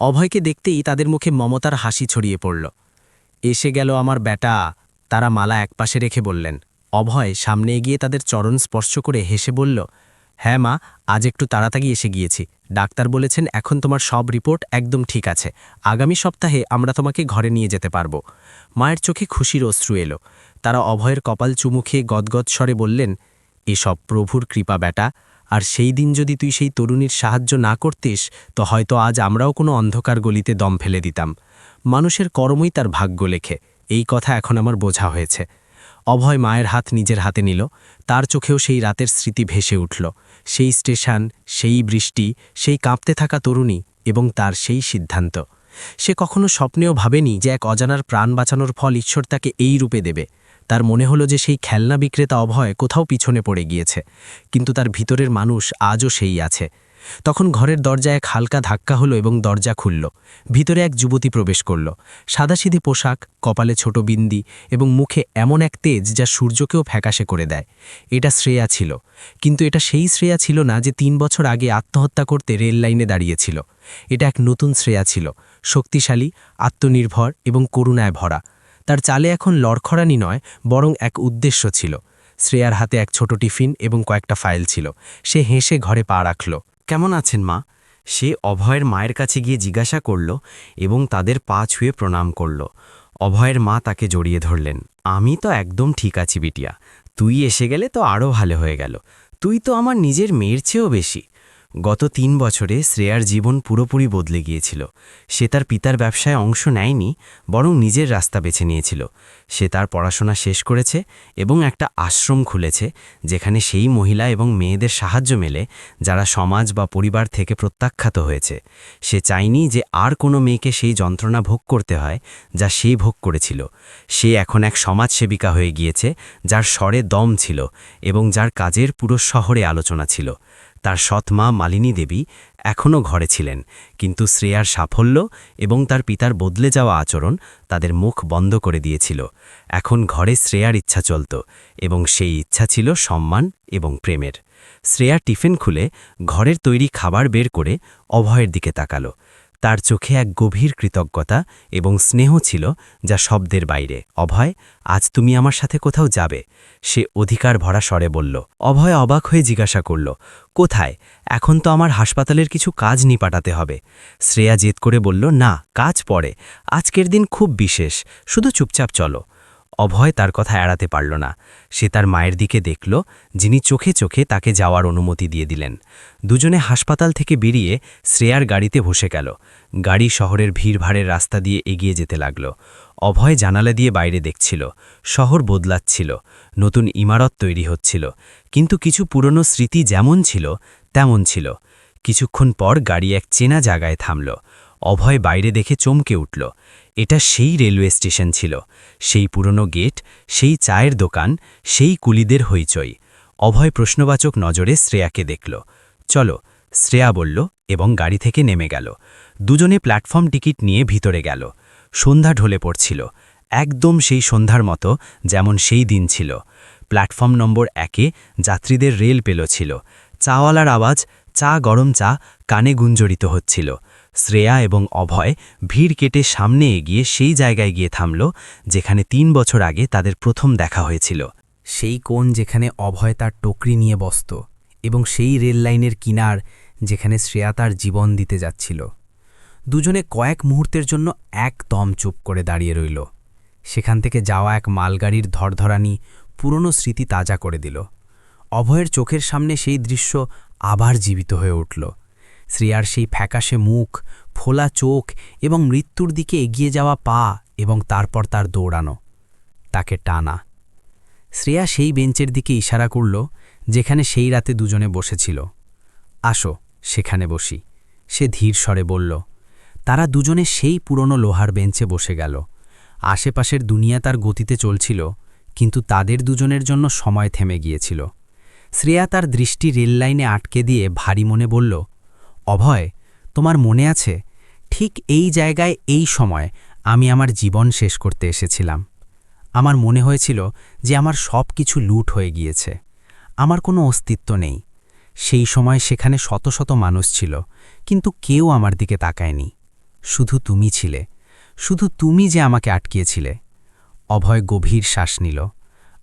Speaker 6: অভয়কে দেখতেই তাদের মুখে মমতার হাসি ছড়িয়ে পড়ল। এসে গেল আমার বেটা, তারা মালা একপাশে রেখে বললেন। অভয় সামনে এগিয়ে তাদের চরণ স্পর্শ করে হেসে বলল, হ্যাঁ মা, আজ একটু তাড়াতাড়ি এসে গিয়েছি। ডাক্তার বলেছেন এখন তোমার সব রিপোর্ট একদম ঠিক আছে। আগামী সপ্তাহে আমরা তোমাকে ঘরে নিয়ে যেতে পারব। মায়ের চোখে খুশির অশ্রু এলো। তারা অভয়ের কপাল চুমু খেয়ে গদগদ স্বরে বললেন, এসব প্রভুর কৃপা বেটা, আর সেই দিন যদি তুই সেই তরুণীর সাহায্য না করতিস তো হয়তো আজ আমরাও কোনো অন্ধকার গলিতে দম ফেলে দিতাম। মানুষের কর্মই তার ভাগ্য লেখে, এই কথা এখন আমার বোঝা হয়েছে। অভয় মায়ের হাত নিজের হাতে নিল। তার চোখেও সেই রাতের স্মৃতি ভেসে উঠল। সেই স্টেশন, সেই বৃষ্টি, সেই কাঁপতে থাকা তরুণী এবং তার সেই সিদ্ধান্ত। সে কখনো স্বপ্নেও ভাবেনি যে এক অজানার প্রাণ বাঁচানোর ফল ঈশ্বর তাকে এই রূপে দেবে। তার মনে হলো যে সেই খেলনা বিক্রেতা অভয় কোথাও পিছনে পড়ে গিয়েছে, কিন্তু তার ভিতরের মানুষ আজও সেই আছে। তখন ঘরের দরজায় এক হালকা ধাক্কা হলো এবং দরজা খুলল। ভিতরে এক যুবতী প্রবেশ করল। সাদাসিধে পোশাক, কপালে ছোট বিন্দি এবং মুখে এমন এক তেজ যা সূর্যকেও ফ্যাকাশে করে দেয়। এটা শ্রেয়া ছিল, কিন্তু এটা সেই শ্রেয়া ছিল না যে 3 বছর আগে আত্মহত্যা করতে রেল লাইনে দাঁড়িয়েছিল। এটা এক নতুন শ্রেয়া ছিল, শক্তিশালী, আত্মনির্ভর এবং করুণায় ভরা। তার চালে এখন লড়খড়ানি নয়, বরং এক উদ্দেশ্য ছিল। শ্রেয়ার হাতে এক ছোট টিফিন এবং কয়েকটা ফাইল ছিল। সে হেসে ঘরে পা রাখল।
Speaker 5: কেমন আছেন মা? সে অভয়ের মায়ের কাছে গিয়ে জিজ্ঞাসা করল এবং তাদের পা ছুঁয়ে প্রণাম করল। অভয়ের মা তাকে জড়িয়ে ধরলেন। আমি তো একদম ঠিক আছি বিটিয়া, তুই এসে গেলে তো আরও ভালো হয়ে গেল। তুই তো আমার নিজের মেয়ের চেয়েও বেশি। গত 3 বছরে শ্রেয়ার জীবন পুরোপুরি বদলে গিয়েছিল। সে তার পিতার ব্যবসায় অংশ নেয়নি, বরং নিজের রাস্তা বেছে নিয়েছিল। সে তার পড়াশোনা শেষ করেছে এবং একটা আশ্রম খুলেছে যেখানে সেই মহিলা এবং মেয়েদের সাহায্য মেলে যারা সমাজ বা পরিবার থেকে প্রত্যাখ্যাত হয়েছে। সে চায়নি যে আর কোনো মেয়েকে সেই যন্ত্রণা ভোগ করতে হয় যা সে ভোগ করেছিল। সে এখন এক সমাজসেবিকা হয়ে গিয়েছে যার স্বরে দম ছিল এবং যার কাজের পুরো শহরে আলোচনা ছিল। তার সৎ মা মালিনী দেবী এখনও ঘরে ছিলেন, কিন্তু শ্রেয়ার সাফল্য এবং তার পিতার বদলে যাওয়া আচরণ তাদের মুখ বন্ধ করে দিয়েছিল। এখন ঘরে শ্রেয়ার ইচ্ছা চলত, এবং সেই ইচ্ছা ছিল সম্মান এবং প্রেমের। শ্রেয়া টিফিন খুলে ঘরের তৈরি খাবার বের করে অভয়ের দিকে তাকালো।
Speaker 2: তার চোখে এক গভীর কৃতজ্ঞতা এবং স্নেহ ছিল যা শব্দের বাইরে। অভয়, আজ তুমি আমার সাথে কোথাও যাবে, সে অধিকার ভরা স্বরে বলল। অভয় অবাক হয়ে জিজ্ঞাসা করল, কোথায়? এখন তো আমার হাসপাতালের কিছু কাজ নিপাটাতে হবে। শ্রেয়া জেদ করে বলল, না, কাজ পরে, আজকের দিন খুব বিশেষ, শুধু চুপচাপ চলো। অভয় তার কথা এড়াতে পারল না। সে তার মায়ের দিকে দেখল, যিনি চোখে চোখে তাকে যাওয়ার অনুমতি দিয়ে দিলেন। দুজনে হাসপাতাল থেকে বেরিয়ে শ্রেয়ার গাড়িতে বসে গেল। গাড়ি শহরের ভিড়ভাড়ের রাস্তা দিয়ে এগিয়ে যেতে লাগল। অভয় জানালা দিয়ে বাইরে দেখছিল। শহর বদলাচ্ছিল, নতুন ইমারত তৈরি হচ্ছিল, কিন্তু কিছু পুরনো স্মৃতি যেমন ছিল তেমন ছিল। কিছুক্ষণ পর গাড়ি এক চেনা জায়গায় থামল। অভয় বাইরে দেখে চমকে উঠল। এটা সেই রেলওয়ে স্টেশন ছিল, সেই পুরনো গেট, সেই চায়ের দোকান, সেই কুলিদের হইচই। অভয় প্রশ্নবাচক নজরে শ্রেয়াকে দেখল। চলো, শ্রেয়া বলল এবং গাড়ি থেকে নেমে গেল। দুজনে প্ল্যাটফর্ম টিকিট নিয়ে ভিতরে গেল। সন্ধ্যা ঢলে পড়ছিল, একদম সেই সন্ধ্যার মতো যেমন সেই দিন ছিল। প্ল্যাটফর্ম নম্বর 1-এ যাত্রীদের রেল পেল ছিল। চাওয়ালার আওয়াজ, চা, গরম চা কানে গুঞ্জরিত হচ্ছিল। শ্রেয়া এবং অভয় ভিড় কেটে সামনে এগিয়ে সেই জায়গায় গিয়ে থামল যেখানে 3 বছর আগে তাদের প্রথম দেখা হয়েছিল।
Speaker 5: সেই কোণ যেখানে অভয় তার টকরি নিয়ে বসত, এবং সেই রেল লাইনের কিনার যেখানে শ্রেয়া তার জীবন দিতে যাচ্ছিল। দুজনে কয়েক মুহূর্তের জন্য একদম চুপ করে দাঁড়িয়ে রইল। সেখান থেকে যাওয়া এক মালগাড়ির ধরধরানি পুরনো স্মৃতি তাজা করে দিল। অভয়ের চোখের সামনে সেই দৃশ্য আবার জীবিত হয়ে উঠল। শ্রেয়ার সেই ফ্যাকাশে মুখ, ফোলা চোখ এবং মৃত্যুর দিকে এগিয়ে যাওয়া পা, এবং তারপর তার দৌড়ানো, তাকে টানা। শ্রেয়া সেই বেঞ্চের দিকে ইশারা করল যেখানে সেই রাতে দুজনে বসেছিল। আসো, সেখানে বসি, সে ধীর স্বরে বলল। তারা দুজনে সেই পুরনো লোহার বেঞ্চে বসে গেল। আশেপাশের দুনিয়া তার গতিতে চলছিল, কিন্তু তাদের দুজনের জন্য সময় থেমে গিয়েছিল। শ্রেয়া তার দৃষ্টি রেললাইনে আটকে দিয়ে ভারী মনে বলল, অভয়, তোমার মনে আছে ঠিক এই জায়গায় এই সময় আমি আমার জীবন শেষ করতে এসেছিলাম। আমার মনে হয়েছিল যে আমার সব কিছু লুট হয়ে গিয়েছে, আমার কোনো অস্তিত্ব নেই। সেই সময় সেখানে শত শত মানুষ ছিল, কিন্তু কেউ আমার দিকে তাকায়নি। শুধু তুমি ছিলে, শুধু তুমি যে আমাকে আটকিয়েছিলে। অভয় গভীর শ্বাস নিল।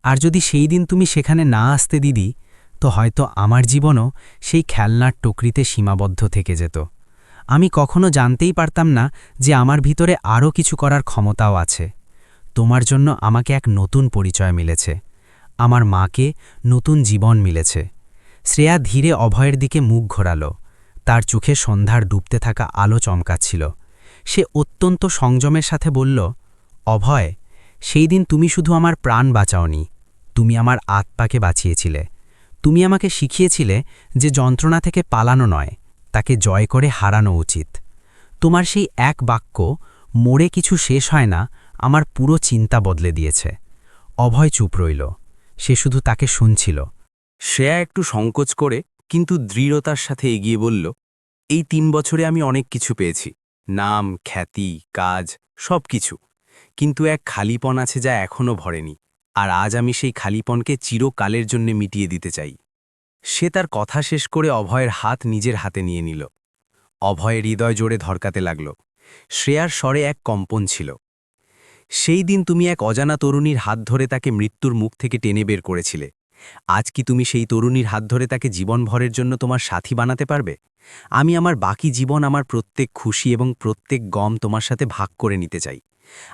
Speaker 5: আর যদি সেই দিন তুমি সেখানে না আসতে দিদি, তো হয়তো আমার জীবনও সেই খেলনার টুকরিতে সীমাবদ্ধ থেকে যেত। আমি কখনো জানতেই পারতাম না যে আমার ভিতরে আরও কিছু করার ক্ষমতাও আছে। তোমার জন্য আমাকে এক নতুন পরিচয় মিলেছে, আমার মাকে নতুন জীবন মিলেছে। শ্রেয়া ধীরে অভয়ের দিকে মুখ ঘোরাল। তার চোখে সন্ধ্যার ডুবতে থাকা আলো চমকাচ্ছিল। সে অত্যন্ত সংযমের সাথে বলল, অভয়, সেই দিন তুমি শুধু আমার প্রাণ বাঁচাওনি, তুমি আমার আত্মাকে বাঁচিয়েছিলে। তুমি আমাকে শিখিয়েছিলে যে যন্ত্রণা থেকে পালানো নয়, তাকে জয় করে হারানো উচিত। তোমার সেই এক বাক্য, মোড়ে কিছু শেষ হয় না, আমার পুরো চিন্তা বদলে দিয়েছে। অভয় চুপ রইল। সে শুধু তাকে শুনছিল।
Speaker 6: শ্রেয়া একটু সংকোচ করে কিন্তু দৃঢ়তার সাথে এগিয়ে বলল, এই 3 বছরে আমি অনেক কিছু পেয়েছি, নাম, খ্যাতি, কাজ, সব কিছু। কিন্তু এক খালিপন আছে যা এখনও ভরেনি, আর আজ আমি সেই খালিপনকে চিরকালের জন্য মিটিয়ে দিতে চাই। সে তার কথা শেষ করে অভয়ের হাত নিজের হাতে নিয়ে নিল। অভয়ের হৃদয় জোরে ধরকাতে লাগল। শ্রেয়ার স্বরে এক কম্পন ছিল। সেই দিন তুমি এক অজানা তরুণীর হাত ধরে তাকে মৃত্যুর মুখ থেকে টেনে বের করেছিলে। আজ কি তুমি সেই তরুণীর হাত ধরে তাকে জীবনভরের জন্য তোমার সাথী বানাতে পারবে? আমি আমার বাকি জীবন, আমার প্রত্যেক খুশি এবং প্রত্যেক গম তোমার সাথে ভাগ করে নিতে চাই।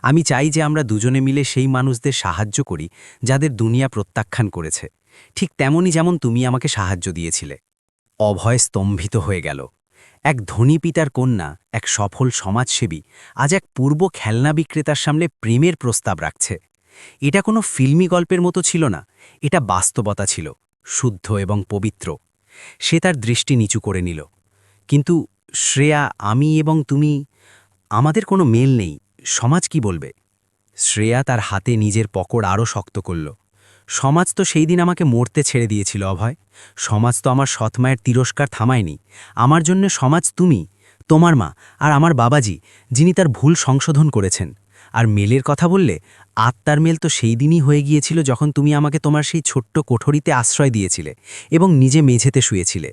Speaker 6: আমি চাই যে আমরা দুজনে মিলে সেই মানুষদের সাহায্য করি যাদের দুনিয়া প্রত্যাখ্যান করেছে, ঠিক তেমনি যেমন তুমি আমাকে সাহায্য দিয়েছিলে। অভয় স্তম্ভিত হয়ে গেল। এক ধনী পিতার কন্যা, এক সফল সমাজসেবী আজ এক পূর্ব খেলনা বিক্রেতার সামনে প্রেমের প্রস্তাব রাখছে। এটা কোনো ফিল্মি গল্পের মতো ছিল না, এটা বাস্তবতা ছিল, শুদ্ধ এবং পবিত্র। সে তার দৃষ্টি নিচু করে নিল। কিন্তু শ্রেয়া, আমি এবং তুমি, আমাদের কোনো মেল নেই, সমাজ কি বলবে? শ্রেয়া তার হাতে নিজের পকড় আরও শক্ত করল। সমাজ তো সেই দিন আমাকে মরতে ছেড়ে দিয়েছিল অভয়। সমাজ তো আমার সৎমায়ের তিরস্কার থামায়নি। আমার জন্য সমাজ তুমি, তোমার মা আর আমার বাবাজি, যিনি তার ভুল সংশোধন করেছেন। আর মেলের কথা বললে, আত্মার মেল তো সেই দিনই হয়ে গিয়েছিল যখন তুমি আমাকে তোমার সেই ছোট্ট কোঠরিতে আশ্রয় দিয়েছিলে এবং নিজে মেঝেতে শুয়েছিলে।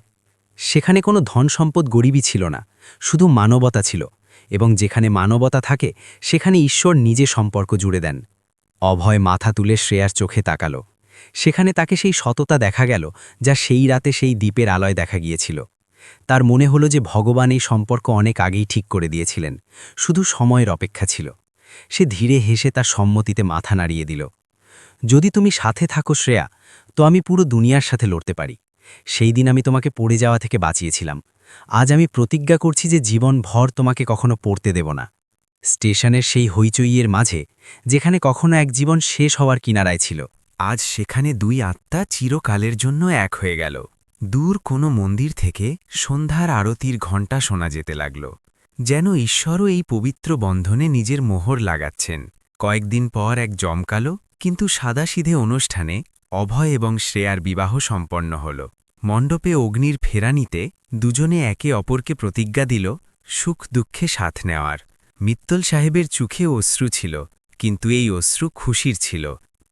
Speaker 6: সেখানে কোনো ধন সম্পদ গরিবই ছিল না, শুধু মানবতা ছিল।
Speaker 2: এবং যেখানে মানবতা থাকে সেখানে ঈশ্বর নিজে সম্পর্ক জুড়ে দেন। অভয় মাথা তুলে শ্রেয়ার চোখে তাকালো। সেখানে তাকে সেই সততা দেখা গেল যা সেই রাতে সেই দ্বীপের আলোয় দেখা গিয়েছিল। তার মনে হলো যে ভগবান এই সম্পর্ক অনেক আগেই ঠিক করে দিয়েছিলেন, শুধু সময়ের অপেক্ষা ছিল। সে ধীরে হেসে তার সম্মতিতে মাথা নাড়িয়ে দিল। যদি তুমি সাথে থাকো শ্রেয়া, তো আমি পুরো দুনিয়ার সাথে লড়তে পারি। সেই দিন আমি তোমাকে পড়ে যাওয়া থেকে বাঁচিয়েছিলাম। আজ আমি প্রতিজ্ঞা করছি যে জীবন ভর তোমাকে কখনো পড়তে দেব না। স্টেশনের সেই হইচইয়ের মাঝে, যেখানে কখনো এক জীবন শেষ হওয়ার কিনারায় ছিল,
Speaker 1: আজ সেখানে দুই আত্মা চিরকালের জন্য এক হয়ে গেল। দূর কোনো মন্দির থেকে সন্ধ্যার আরতির ঘণ্টা শোনা যেতে লাগল, যেন ঈশ্বরও এই পবিত্র বন্ধনে নিজের মোহর লাগাচ্ছেন। কয়েকদিন পর এক জমকালো কিন্তু সাদাসিধে অনুষ্ঠানে অভয় এবং শ্রেয়ার বিবাহ সম্পন্ন হল। মণ্ডপে অগ্নির ফেরানিতে দুজনে একে অপরকে প্রতিজ্ঞা দিল সুখ দুঃখে সাথ নেওয়ার। মিত্তল সাহেবের চোখে অশ্রু ছিল, কিন্তু এই অশ্রু খুশির ছিল।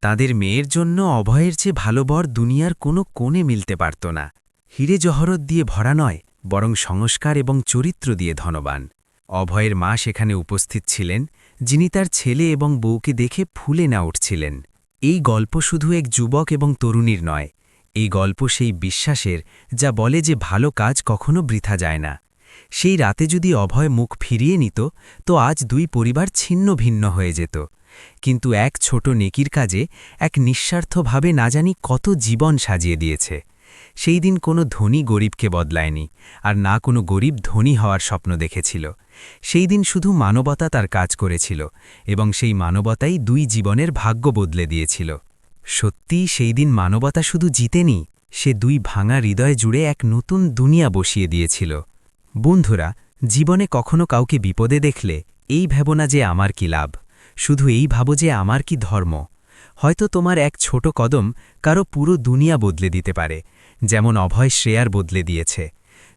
Speaker 1: তাদের মেয়ের জন্য অভয়ের চেয়ে ভালো বর দুনিয়ার কোনো কোণে মিলতে পারত না। হিরে জহরত দিয়ে ভরা নয়, বরং সংস্কার এবং চরিত্র দিয়ে ধনবান। অভয়ের মা সেখানে উপস্থিত ছিলেন, যিনি তার ছেলে এবং বউকে দেখে ফুলে না উঠছিলেন। এই গল্প শুধু এক যুবক এবং তরুণীর নয়, এই গল্প সেই বিশ্বাসের যা বলে যে ভালো কাজ কখনো বৃথা যায় না। সেই রাতে যদি অভয় মুখ ফিরিয়ে নিত, তো আজ দুই পরিবার ছিন্ন ভিন্ন হয়ে যেত। কিন্তু এক ছোট নেকির কাজে এক নিঃস্বার্থভাবে না জানি কত জীবন সাজিয়ে দিয়েছে। সেই দিন কোনো ধনী গরিবকে বদলায়নি, আর না কোনো গরিব ধনী হওয়ার স্বপ্ন দেখেছিল। সেই দিন শুধু মানবতা তার কাজ করেছিল, এবং সেই মানবতাই দুই জীবনের ভাগ্য বদলে দিয়েছিল। সত্যিই সেই দিন মানবতা শুধু জিতেনি, সে দুই ভাঙা হৃদয় জুড়ে এক নতুন দুনিয়া বসিয়ে দিয়েছিল। বন্ধুরা, জীবনে কখনো কাউকে বিপদে দেখলে এই ভেব না যে আমার কি লাভ, শুধু এই ভাবো যে আমার কি ধর্ম। হয়তো তোমার এক ছোট কদম কারো পুরো দুনিয়া বদলে দিতে পারে, যেমন অভয় শ্রেয়ার বদলে দিয়েছে।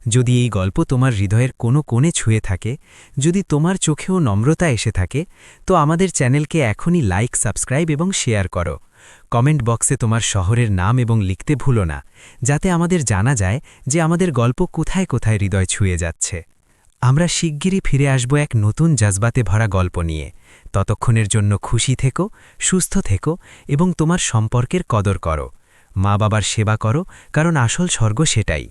Speaker 1: যদি এই গল্প তোমার হৃদয়ের কোনো কোণে ছুঁয়ে থাকে, যদি তোমার চোখেও নম্রতা এসে থাকে, তো আমাদের চ্যানেলকে এখনই লাইক, সাবস্ক্রাইব এবং শেয়ার করো। কমেন্ট বক্সে তোমার শহরের নাম এবং লিখতে ভুলো না, যাতে আমাদের জানা যায় যে আমাদের গল্প কোথায় কোথায় হৃদয় ছুঁয়ে যাচ্ছে। আমরা শিগগিরই ফিরে আসব এক নতুন জজবাতে ভরা গল্প নিয়ে। ততক্ষণের জন্য খুশি থেকো, সুস্থ থেকো এবং তোমার সম্পর্কের কদর করো। মা বাবার সেবা করো, কারণ আসল স্বর্গ সেটাই।